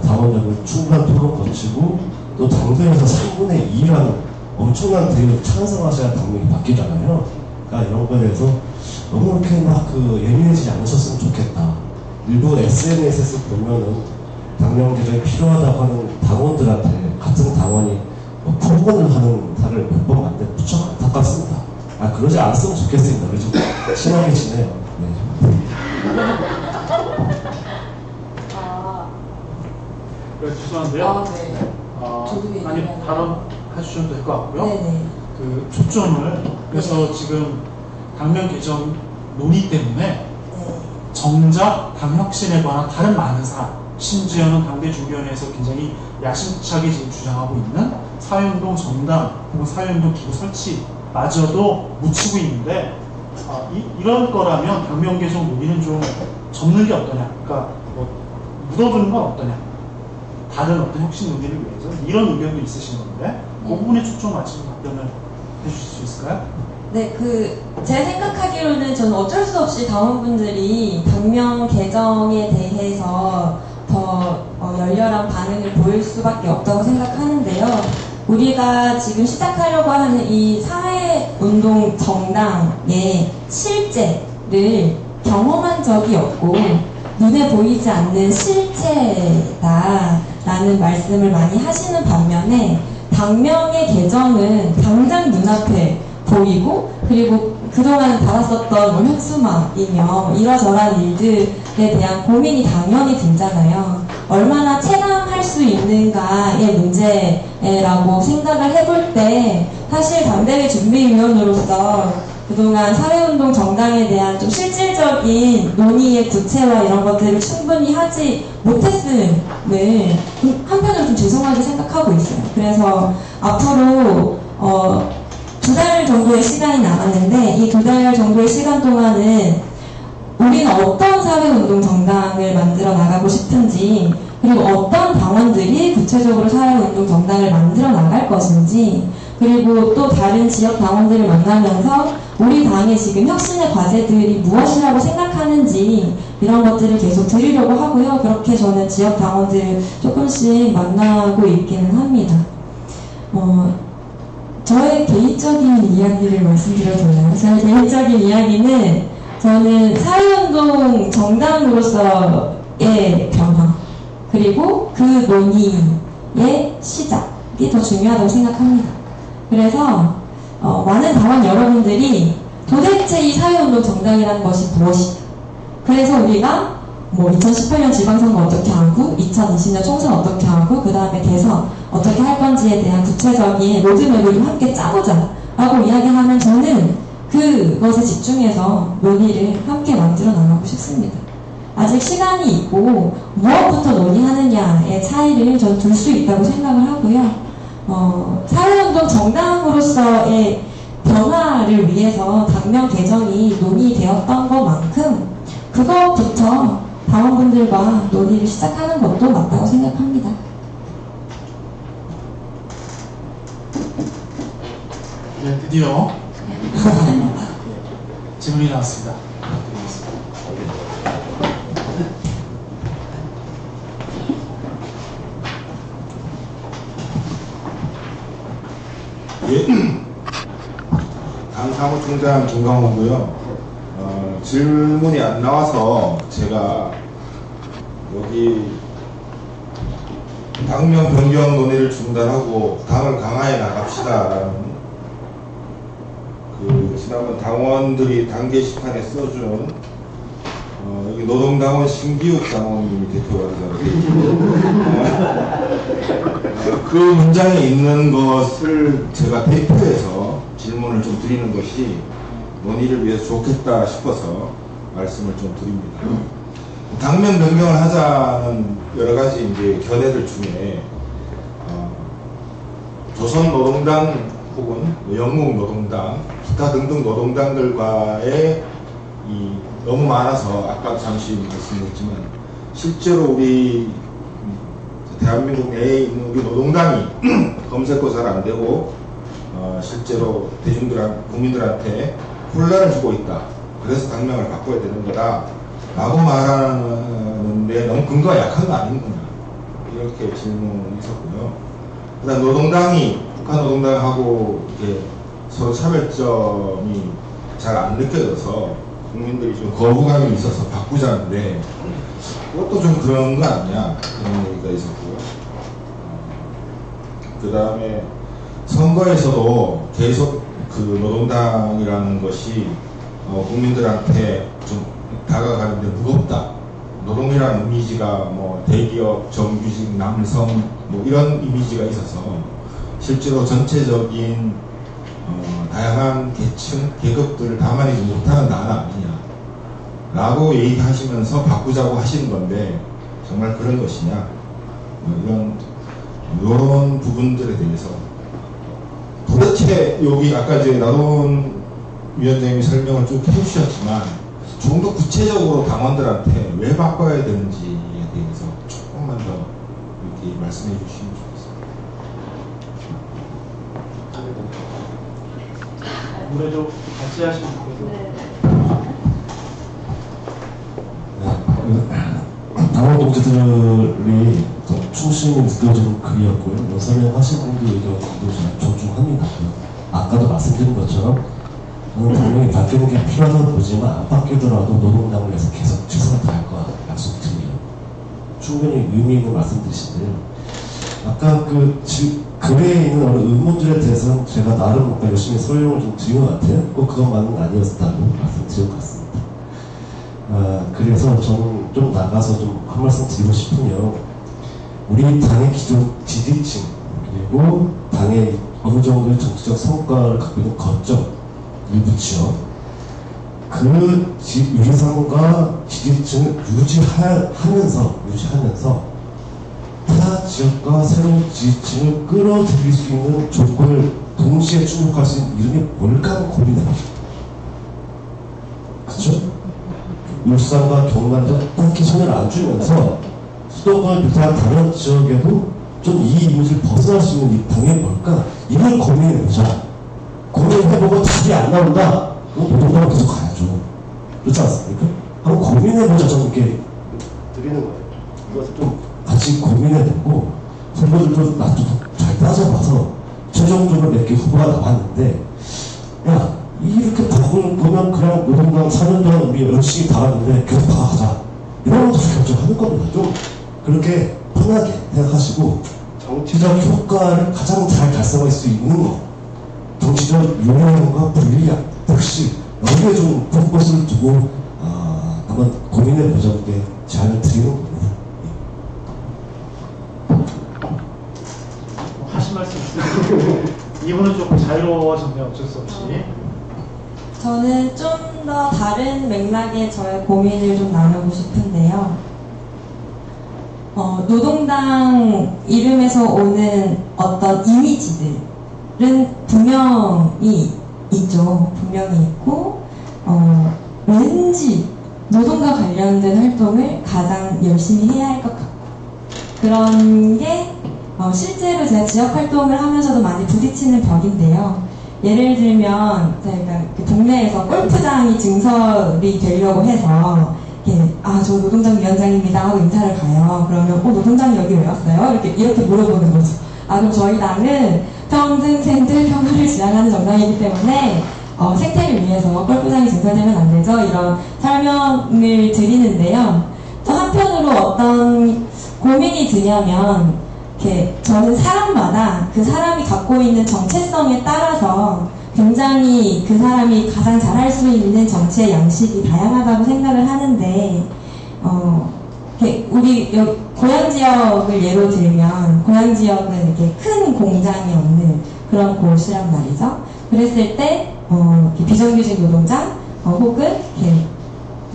당원들은 충분한 토론 거치고, 또 당대에서 3분의 2랑 엄청난 대우를 찬성하셔야 당명이 바뀌잖아요. 그러니까 이런 거에 대해서 너무 이렇게 막 예민해지지 않으셨으면 좋겠다. 일부 SNS에서 보면은 당명 개정이 필요하다고 하는 당원들한테 같은 당원이 폭언을 하는 사를 몇 번 봤는데 무척 안타깝습니다. 그러지 않았으면 좋겠습니다. 우리 좀 친하게 요 네. 네, 죄송한데요. 네. 아니, 발언하셔도 될 것 같고요. 네네. 그 초점을, 그래서 지금 당명 개정 논의 때문에 네. 정작 당혁신에 관한 다른 많은 사안, 심지어는 당대준비위원회에서 굉장히 야심차게 지금 주장하고 있는 사회운동 정당 혹은 사회운동 기구 설치마저도 묻히고 있는데, 이런 거라면 당명 개정 논의는 좀 접는 게 어떠냐, 그러니까 묻어두는 건 어떠냐, 다른 어떤 혁신 논의를 위해서, 이런 의견도 있으신 건데 그 부분에 초점 맞춰서 답변을 해주실 수 있을까요? 네, 제가 생각하기로는 저는 어쩔 수 없이 당원분들이 당명 개정에 대해서 더 열렬한 반응을 보일 수밖에 없다고 생각하는데요. 우리가 지금 시작하려고 하는 이 사회운동 정당의 실제를 경험한 적이 없고 눈에 보이지 않는 실체다라는 말씀을 많이 하시는 반면에, 당명의 개정은 당장 눈앞에 보이고, 그리고 그동안 받았었던 현수막이며 이러저러한 일들에 대한 고민이 당연히 들잖아요. 얼마나 체감할 수 있는가의 문제라고 생각을 해볼 때, 사실 당대회 준비위원으로서 그동안 사회운동 정당에 대한 좀 실질적인 논의의 구체화 이런 것들을 충분히 하지 못했음을 한편으로 좀 죄송하게 생각하고 있어요. 그래서 앞으로 2달 정도의 시간이 남았는데, 이 2달 정도의 시간 동안은 우리는 어떤 사회운동 정당을 만들어 나가고 싶은지, 그리고 어떤 당원들이 구체적으로 사회운동 정당을 만들어 나갈 것인지, 그리고 또 다른 지역 당원들을 만나면서 우리 당의 지금 혁신의 과제들이 무엇이라고 생각하는지 이런 것들을 계속 들으려고 하고요. 그렇게 저는 지역 당원들을 조금씩 만나고 있기는 합니다. 저의 개인적인 이야기를 말씀드려도 되나요? 저의 개인적인 이야기는 저는 사회운동 정당으로서의 변화 그리고 그 논의의 시작이 더 중요하다고 생각합니다. 그래서 많은 당원 여러분들이 도대체 이 사회운동 정당이라는 것이 무엇이냐, 그래서 우리가 뭐 2018년 지방선거 어떻게 하고 2020년 총선 어떻게 하고 그 다음에 대선 어떻게 할 건지에 대한 구체적인 로드맵을 함께 짜보자 라고 이야기하면 저는 그것에 집중해서 논의를 함께 만들어 나가고 싶습니다. 아직 시간이 있고 무엇부터 논의하느냐의 차이를 전 둘 수 있다고 생각을 하고요. 사회운동 정당으로서의 변화를 위해서 당명 개정이 논의되었던 것만큼 그것부터 당원분들과 논의를 시작하는 것도 맞다고 생각합니다. 네, 드디어 질문이 나왔습니다. 예. 당 사무총장 김광호고요. 질문이 안 나와서 제가 여기 당명 변경 논의를 중단하고 당을 강화해 나갑시다라는 지난번 당원들이 당 게시판에 써준 여기 노동당원 신기욱 당원님이 대표가 그 문장에 있는 것을 제가 대표해서 질문을 좀 드리는 것이 논의를 위해서 좋겠다 싶어서 말씀을 좀 드립니다. 당면 변경을 하자는 여러 가지 이제 견해들 중에 조선노동당 혹은 영국노동당 기타 등등 노동당들과의 너무 많아서 아까 잠시 말씀드렸지만 실제로 우리 대한민국 내에 있는 우리 노동당이 검색도 잘 안 되고 실제로 국민들한테 혼란을 주고 있다. 그래서 당명을 바꿔야 되는 거다. 라고 말하는데 너무 근거가 약한 거 아닌구나. 이렇게 질문이 있었고요. 그 다음 노동당이 북한 노동당하고 이렇게 서로 차별점이 잘 안 느껴져서 국민들이 좀 거부감이 있어서 바꾸자는데 그것도 좀 그런 거 아니냐 그런 얘기가 있었고요. 그 다음에 선거에서도 계속 그 노동당이라는 것이 국민들한테 좀 다가가는데 무겁다. 노동이라는 이미지가 뭐 대기업, 정규직, 남성 뭐 이런 이미지가 있어서 실제로 전체적인 다양한 계층, 계급들을 담아내지 못하는 나라 아니냐 라고 얘기하시면서 바꾸자고 하시는 건데 정말 그런 것이냐 이런 부분들에 대해서 도대체 여기 아까 이제 나돈 위원장님이 설명을 쭉 해주셨지만 조금 더 구체적으로 당원들한테 왜 바꿔야 되는지에 대해서 조금만 더 이렇게 말씀해 주시면 좋겠습니다. 아무래도 같이 하시는 분께서 당원 동지들이 더 충실히 느껴지는 글이었고요. 설명하신 분들 의견도 잘 존중합니다. 아까도 말씀드린 것처럼 당연히 바뀌는 게 필요하다고 보지만 안 바뀌더라도 노동당을 위해서 계속 최선을 다할 거야 약속드려요. 충분히 의미 있는 말씀드리신데 아까 그 글에 있는 어느 의문들에 대해서는 제가 나름 열심히 설명을 좀 드린 것 같아요. 꼭 그것만은 아니었다고 말씀드릴 것 같습니다. 그래서 저는 좀 나가서 좀 한 말씀 드리고 싶으면 우리 당의 기존 지지층 그리고 당의 어느 정도의 정치적 성과를 갖고 있는 거점 일부 지역 그 위상과 지지층을 유지하면서 타 지역과 새로운 지지층을 끌어들일 수 있는 조건을 동시에 충족할 수 있는 이름이 뭘까 하는 고민해요. 그쵸? 울산과 경남도 딱히 손을 안 주면서 수도권을 비롯한 다른 지역에도 좀 이 이미지를 벗어날 수 있는 이 당이 뭘까? 이걸 고민해보자. 고민해보고 답이 안 나온다? 그럼 노동당은 계속 가야죠. 그렇지 않습니까? 한번 고민해보자. 저는 이렇게 드리는 거예요. 이것을 좀 같이 고민해보고 선거들도 나도 잘 따져봐서 최종적으로 몇 개 후보가 나왔는데, 야, 이렇게 보면 그냥 노동당 4년 동안 우리 열심히 달았는데 계속 방학하자. 이런 것을 결정하는 겁니다. 좀 그렇게 편하게 생각하시고, 정치적 효과를 가장 잘 달성할 수 있는 것, 정치적 요령과 불리함, 역시 여기에 좀 포커스를 두고 한번 고민해 보자는 게 제안을 드리는 겁니다. 하신 말씀 있으세요? 이분은 조금 자유로워졌네요. 어쩔 수 없이. 저는 좀 더 다른 맥락의 저의 고민을 좀 나누고 싶은데요. 노동당 이름에서 오는 어떤 이미지들은 분명히 있죠. 분명히 있고, 왠지 노동과 관련된 활동을 가장 열심히 해야 할 것 같고, 그런 게 실제로 제가 지역 활동을 하면서도 많이 부딪히는 벽인데요. 예를 들면 저희가 동네에서 골프장이 증설이 되려고 해서 저 노동당 위원장입니다 하고 인사를 가요. 그러면 노동당이 여기 왜 왔어요? 이렇게 물어보는 거죠. 그럼 저희 당은 평등, 생들, 평화를 지향하는 정당이기 때문에 생태를 위해서 골프장이 증설되면 안 되죠. 이런 설명을 드리는데요. 또 한편으로 어떤 고민이 드냐면 저는 사람마다 그 사람이 갖고 있는 정체성에 따라서 굉장히 그 사람이 가장 잘할 수 있는 정치의 양식이 다양하다고 생각을 하는데, 우리 고향 지역을 예로 들면, 고향 지역은 이렇게 큰 공장이 없는 그런 곳이란 말이죠. 그랬을 때, 비정규직 노동자, 혹은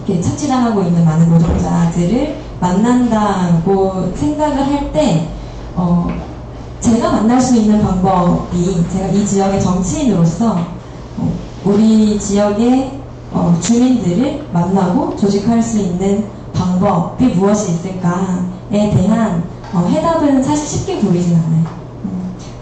이렇게 착취당하고 있는 많은 노동자들을 만난다고 생각을 할 때, 제가 만날 수 있는 방법이, 제가 이 지역의 정치인으로서 우리 지역의 주민들을 만나고 조직할 수 있는 방법이 무엇이 있을까에 대한 해답은 사실 쉽게 보이진 않아요.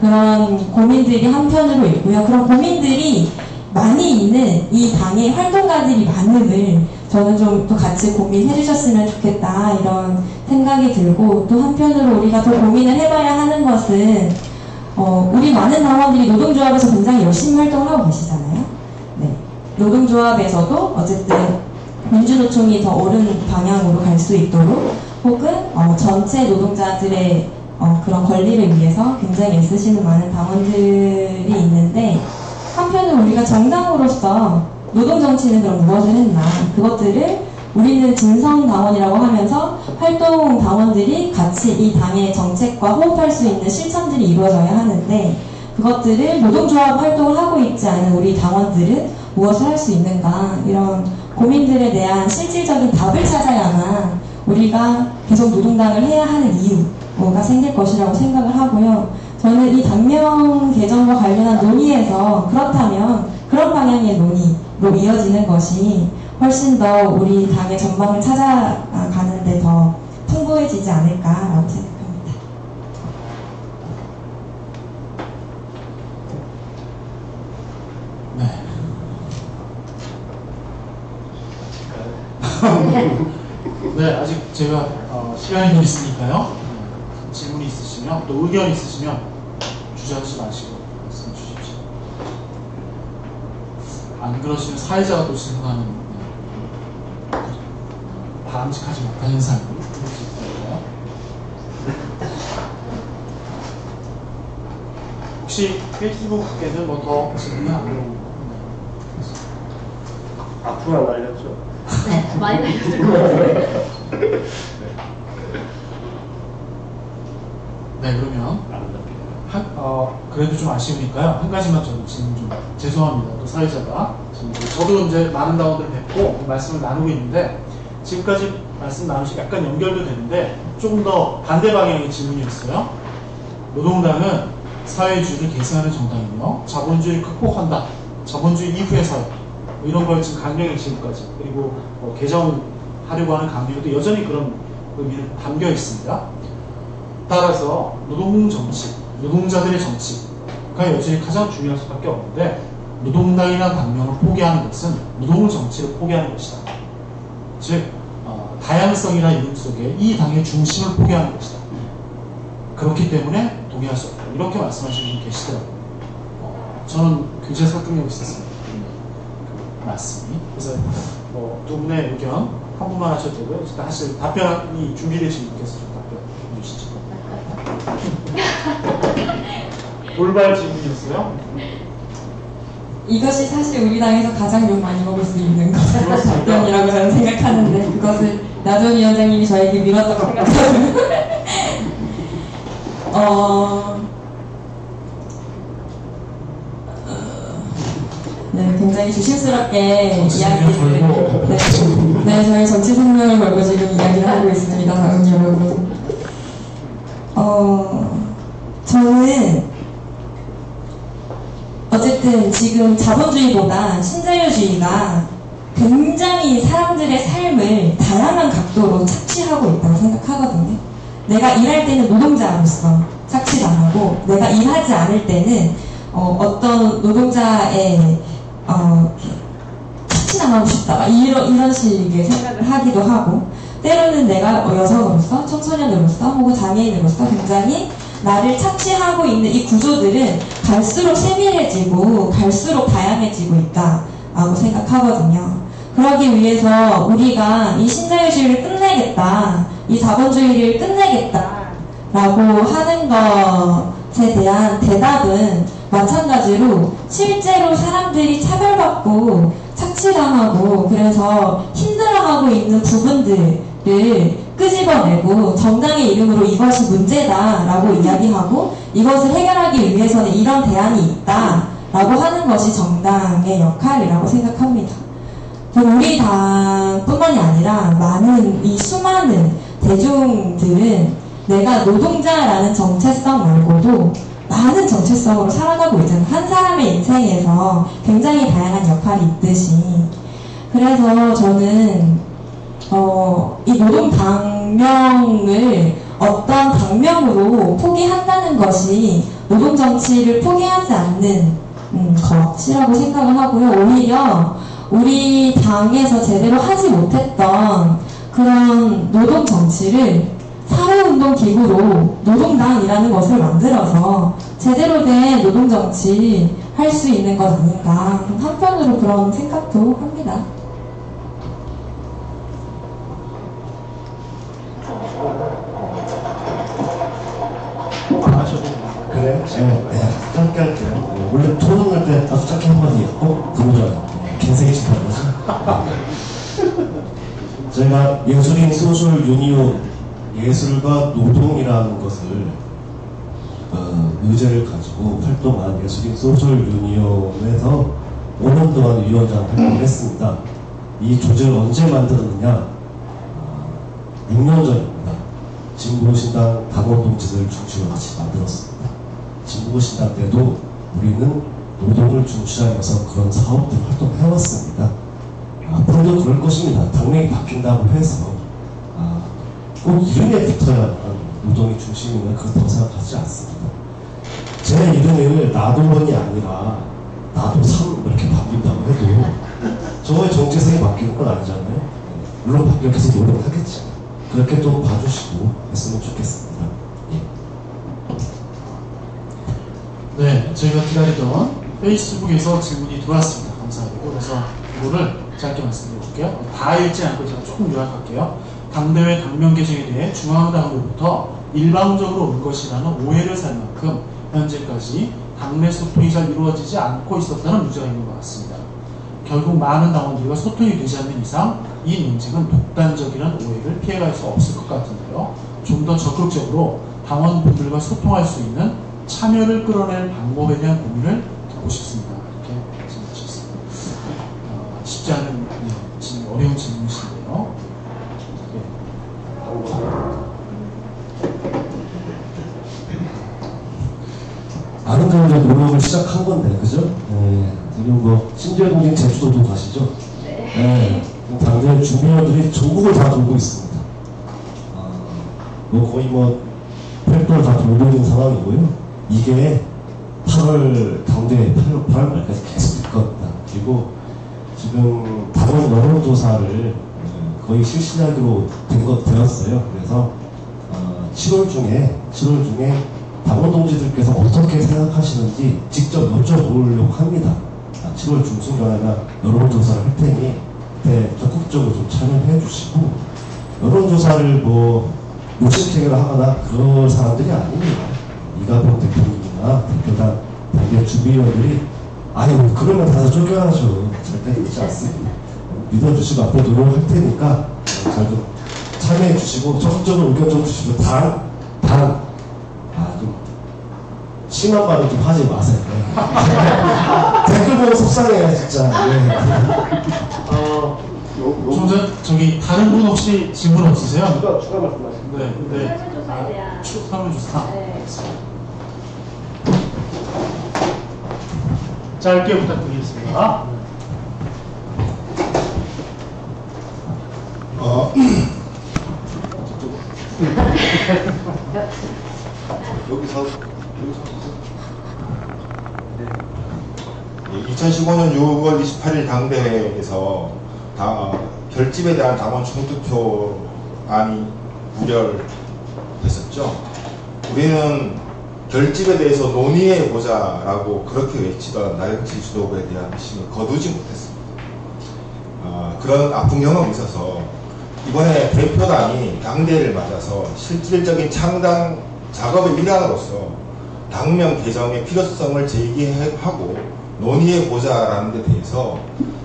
그런 고민들이 한편으로 있고요. 그런 고민들이 많이 있는 이 당의 활동가들이 많음을 저는 좀 또 같이 고민해 주셨으면 좋겠다, 이런 생각이 들고, 또 한편으로 우리가 더 고민을 해봐야 하는 것은 우리 많은 당원들이 노동조합에서 굉장히 열심히 활동을 하고 계시잖아요. 네. 노동조합에서도 어쨌든 민주노총이 더 옳은 방향으로 갈 수 있도록, 혹은 전체 노동자들의 그런 권리를 위해서 굉장히 애쓰시는 많은 당원들이 있는데, 한편으로 우리가 정당으로서 노동정치는 그럼 무엇을 했나, 그것들을 우리는 진성당원이라고 하면서 활동 당원들이 같이 이 당의 정책과 호흡할 수 있는 실천들이 이루어져야 하는데, 그것들을 노동조합 활동을 하고 있지 않은 우리 당원들은 무엇을 할 수 있는가, 이런 고민들에 대한 실질적인 답을 찾아야만 우리가 계속 노동당을 해야 하는 이유가 생길 것이라고 생각을 하고요. 저는 이 당명 개정과 관련한 논의에서 그렇다면 그런 방향의 논의로 이어지는 것이 훨씬 더 우리 당의 전망을 찾아가는 데 더 풍부해지지 않을까라고 생각합니다. 네. 네, 아직 제가 시간이 좀 있으니까요. 질문이 있으시면, 또 의견 있으시면 주저하지 마시고 말씀 주십시오. 안 그러시면 사회자가 또 질문하는 바람직하지 못한 현상이 생길 수 있어요. 혹시 페이스북에는 뭐 더 질문 안 들어오고? 앞으로 안 알렸죠? 네, 많이 알려줄 것 같아요. 네, 그러면 그래도 좀 아쉬우니까요. 한 가지만 저는 질문 좀, 죄송합니다. 또 사회자가 저도 이제 많은 당원들 뵙고 말씀을 나누고 있는데, 지금까지 말씀 나누시 약간 연결도 되는데 조금 더 반대 방향의 질문이 있어요. 노동당은 사회주의를 계승하는 정당이며 자본주의를 극복한다, 자본주의 이후의 사회, 이런 걸 지금 강령의 지금까지, 그리고 개정하려고 하는 강령에도 여전히 그런 의미를 담겨 있습니다. 따라서 노동정치, 노동자들의 정치가 여전히 가장 중요할 수밖에 없는데, 노동당이라는 당명을 포기하는 것은 노동의 정치를 포기하는 것이다. 즉 다양성이라는 이름 속에 이 당의 중심을 포기하는 것이다. 그렇기 때문에 동의할 수 없다, 이렇게 말씀하시는 분이 계시더라고요. 저는 굉장히 설득력 있었어요. 그 말씀이. 그래서 뭐 두 분의 의견 한 분만 하셔도 되고요. 사실 답변이 준비되신 분께서 좀 답변해 주시죠. 돌발 질문이었어요. 이것이 사실 우리 당에서 가장 욕 많이 먹을 수 있는 답변이라고 저는 생각하는데 그것을 나전 위원장님이 저에게 밀었다고 생각하는 네, 굉장히 조심스럽게 이야기를 네, 저희 정치 생명을 걸고 지금 이야기를 하고 있습니다. 다음 여러분. 저는 어쨌든 지금 자본주의보다 신자유주의가 굉장히 사람들의 삶을 다양한 각도로 착취하고 있다고 생각하거든요. 내가 일할 때는 노동자로서 착취당하고 내가 일하지 않을 때는 어떤 노동자의 착취당하고 싶다 이런 식의 생각을 하기도 하고 때로는 내가 여성으로서 청소년으로서 혹은 장애인으로서 굉장히 나를 착취하고 있는 이 구조들은 갈수록 세밀해지고 갈수록 다양해지고 있다라고 생각하거든요. 그러기 위해서 우리가 이 신자유주의를 끝내겠다, 이 자본주의를 끝내겠다라고 하는 것에 대한 대답은 마찬가지로 실제로 사람들이 차별받고 착취당하고 그래서 힘들어하고 있는 부분들을 끄집어내고 정당의 이름으로 이것이 문제다라고 이야기하고 이것을 해결하기 위해서는 이런 대안이 있다라고 하는 것이 정당의 역할이라고 생각합니다. 우리 당뿐만이 아니라 많은 이 수많은 대중들은 내가 노동자라는 정체성 말고도 많은 정체성으로 살아가고 있잖아요. 한 사람의 인생에서 굉장히 다양한 역할이 있듯이. 그래서 저는 이 노동 당명을 어떤 당명으로 포기한다는 것이 노동 정치를 포기하지 않는 것이라고 생각을 하고요. 오히려 우리 당에서 제대로 하지 못했던 그런 노동 정치를 사회운동 기구로 노동당이라는 것을 만들어서 제대로 된 노동 정치 할 수 있는 것 아닌가. 한편으로 그런 생각도 합니다. 그래요? 네, 짧게 할게요. 원래 토론할 때 딱 짧게 한마디 그러죠. 긴 싶은 거지. 제가 예술인 소셜 유니온, 예술과 노동이라는 것을 의제를 가지고 활동한 예술인 소셜 유니온에서 5년 동안 위원장 활동을 했습니다. 이 조직을 언제 만들었느냐? 6년 전입니다. 진보신당 당원 동지들 중심으로 같이 만들었습니다. 진보신당 때도 우리는 노동을 중시하면서 그런 사업들 활동해왔습니다. 앞으로도 그럴 것입니다. 당명이 바뀐다고 해서 꼭 이름에 붙어야 노동이 중심이면 그렇다고 생각하지 않습니다. 제 이름을 나도원이 아니라 나도삼 이렇게 바뀐다고 해도 저의 정체성이 바뀌는 건 아니잖아요. 물론 바뀌어 계속 노력을 하겠죠. 그렇게 좀 봐주시고 했으면 좋겠습니다. 네, 저희가 기다리던 페이스북에서 질문이 들어왔습니다. 감사하고. 그래서 이거를 짧게 말씀드려볼게요. 다 읽지 않고 제가 조금 요약할게요. 당대회 당명 개정에 대해 중앙당으로부터 일방적으로 온 것이라는 오해를 살 만큼 현재까지 당내 소통이 잘 이루어지지 않고 있었다는 문제가 있는 것 같습니다. 결국 많은 당원들과 소통이 되지 않는 이상 이 논쟁은 독단적이라는 오해를 피해갈 수 없을 것 같은데요. 좀 더 적극적으로 당원분들과 소통할 수 있는 참여를 끌어낼 방법에 대한 고민을 듣고 싶습니다. 이렇게 말씀하셨습니다. 쉽지 않은 어려운 질문이신데요. 아름다운 노력을 시작한 건데, 그죠? 네. 지금 신재동진 제주도도 가시죠? 네. 당대 주민들이 전국을 다 돌고 있습니다. 거의 팔도를 다 돌고 있는 상황이고요. 이게 8월 당대 8월 말까지 계속 될 겁니다. 그리고 지금 당원 여론조사를 거의 실시하기로 되었어요. 그래서 7월 중에 당원 동지들께서 어떻게 생각하시는지 직접 여쭤보려고 합니다. 7월 중순경에나 여론조사를 할 테니 그때 적극적으로 좀 참여해 주시고, 여론조사를 뭐 욕심쟁이를 하거나 그런 사람들이 아닙니다. 이가봉 대표님이나 대표단 당대 준비위원들이 아유 그러면 다들 쫓겨나죠. 절대 그렇지 않습니다. 믿어주시고 앞으로 노력할 테니까 잘 좀 참여해 주시고 적극적으로 의견 좀 주시고 좀 심한 말은 좀 하지 마세요. 네. 댓글 보고 속상해요 진짜. 네. 좀 전 저기 다른 분 혹시 질문 없으세요? 추가 말씀하시면. 네. 설문조사에 대한. 설문조사. 네. 짧게 부탁드리겠습니다. 여기서 2015년 6월 28일 당대회에서 결집에 대한 당원 총투표안이 부결됐었죠. 우리는 결집에 대해서 논의해보자라고 그렇게 외치던 나경치 지도부에 대한 힘을 거두지 못했습니다. 그런 아픈 경험이 있어서 이번에 대표단이 당대회를 맞아서 실질적인 창당 작업의 일환으로서 당명 개정의 필요성을 제기하고 논의해보자라는 데 대해서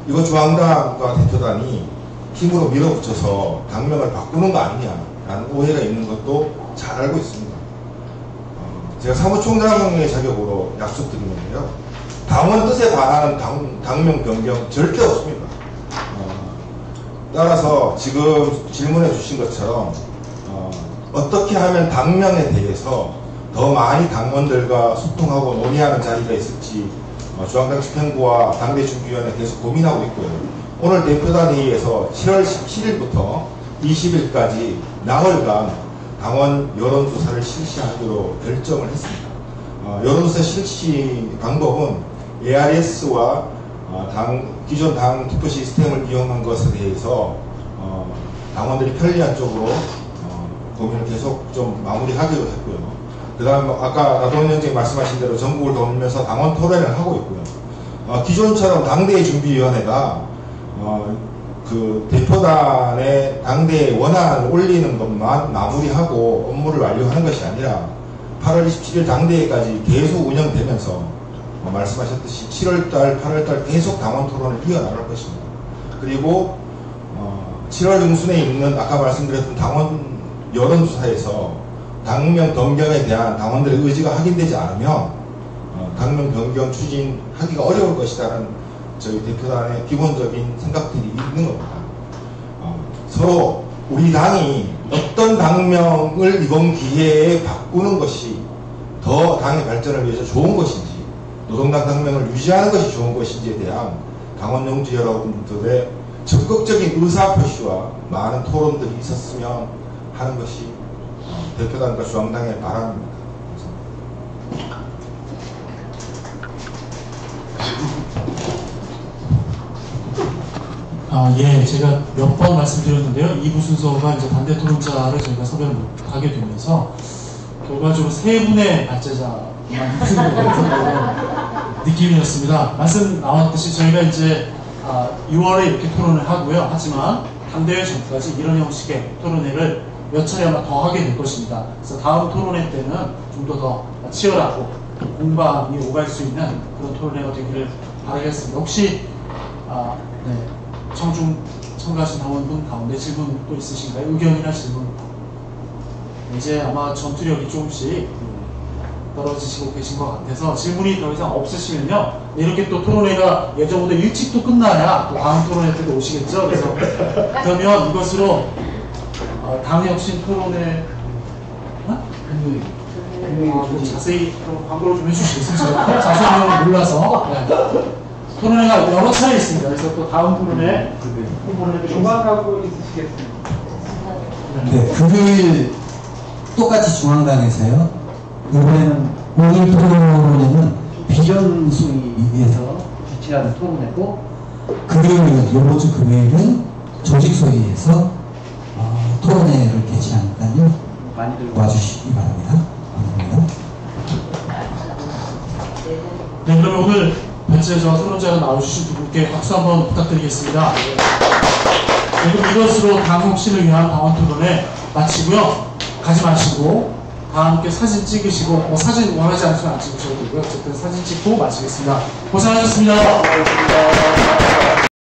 이거 중앙당과 대표단이 힘으로 밀어붙여서 당명을 바꾸는 거 아니냐라는 오해가 있는 것도 잘 알고 있습니다. 제가 사무총장의 자격으로 약속드리는데요. 당원 뜻에 반하는 당명 변경 절대 없습니다. 따라서 지금 질문해 주신 것처럼 어떻게 하면 당명에 대해서 더 많이 당원들과 소통하고 논의하는 자리가 있을지 중앙당 집행부와 당대준비위원회 계속 고민하고 있고요. 오늘 대표단 회의에서 7월 17일부터 20일까지 나흘간 당원 여론조사를 실시하기로 결정을 했습니다. 여론조사 실시 방법은 ARS와 기존 당 투표 시스템을 이용한 것에 대해서 당원들이 편리한 쪽으로 고민을 계속 좀 마무리하기로 했고요. 그 다음 아까 나동현 위원장이 말씀하신 대로 전국을 돌면서 당원 토론을 하고 있고요. 기존처럼 당대회 준비위원회가 그 대표단의 당대회 원안을 올리는 것만 마무리하고 업무를 완료하는 것이 아니라 8월 27일 당대회까지 계속 운영되면서 말씀하셨듯이 7월달, 8월달 계속 당원 토론을 이어나갈 것입니다. 그리고 7월 중순에 있는 아까 말씀드렸던 당원 여론조사에서 당명 변경에 대한 당원들의 의지가 확인되지 않으면 당명 변경 추진하기가 어려울 것이라는 저희 대표단의 기본적인 생각들이 있는 겁니다. 서로 우리 당이 어떤 당명을 이번 기회에 바꾸는 것이 더 당의 발전을 위해서 좋은 것인지, 노동당 당명을 유지하는 것이 좋은 것인지에 대한 당원 용지 여러분들의 적극적인 의사표시와 많은 토론들이 있었으면 하는 것이 대표단과 중앙당의 바람입니다. 예, 제가 몇 번 말씀드렸는데요. 2부 순서가 이제 반대 토론자를 저희가 섭외를 못하게 되면서 결과적으로 세 분의 발제자만 있는 것 같은 느낌이었습니다. 말씀 나왔듯이 저희가 이제 6월에 이렇게 토론을 하고요. 하지만 당대회 전까지 이런 형식의 토론회를 몇 차례 아마 더 하게 될 것입니다. 그래서 다음 토론회 때는 좀 더 치열하고 공방이 오갈 수 있는 그런 토론회가 되기를 바라겠습니다. 혹시 청중 참가하신 당원분 가운데 질문 또 있으신가요? 의견이나 질문? 이제 아마 전투력이 조금씩 떨어지시고 계신 것 같아서 질문이 더 이상 없으시면요, 이렇게 또 토론회가 예정보다 일찍 또 끝나야 또 다음 토론회 때도 오시겠죠. 그래서 그러면 이것으로 당혁신 토론회 자세히 광고를 좀 해주시겠어요? 제가 자세히 내용을 몰라서. 토론회가 여러 차례 있습니다. 그래서 또 다음 토론회 홍보를 해드리겠습니다. 조망하고 있으시겠습니다. 네, 금요일 똑같이 중앙당에서요. 이번에는 5일 토론회는 비전 수위 위해서 주최하는 토론회고, 금요일은 이번 주 금요일은 조직 소위에서 토론회를 개최하니까요. 많이들 와주시기 바랍니다. 감사합니다. 네, 그러면 오늘 벤츠에서 토론자가 나오주신 두 분께 박수 한번 부탁드리겠습니다. 네, 그럼 이것으로 당 혁신을 위한 방언 토론회 마치고요. 가지 마시고 다 함께 사진 찍으시고 사진 원하지 않으시면 안 찍으셔도 되고요. 어쨌든 사진 찍고 마치겠습니다. 고생하셨습니다.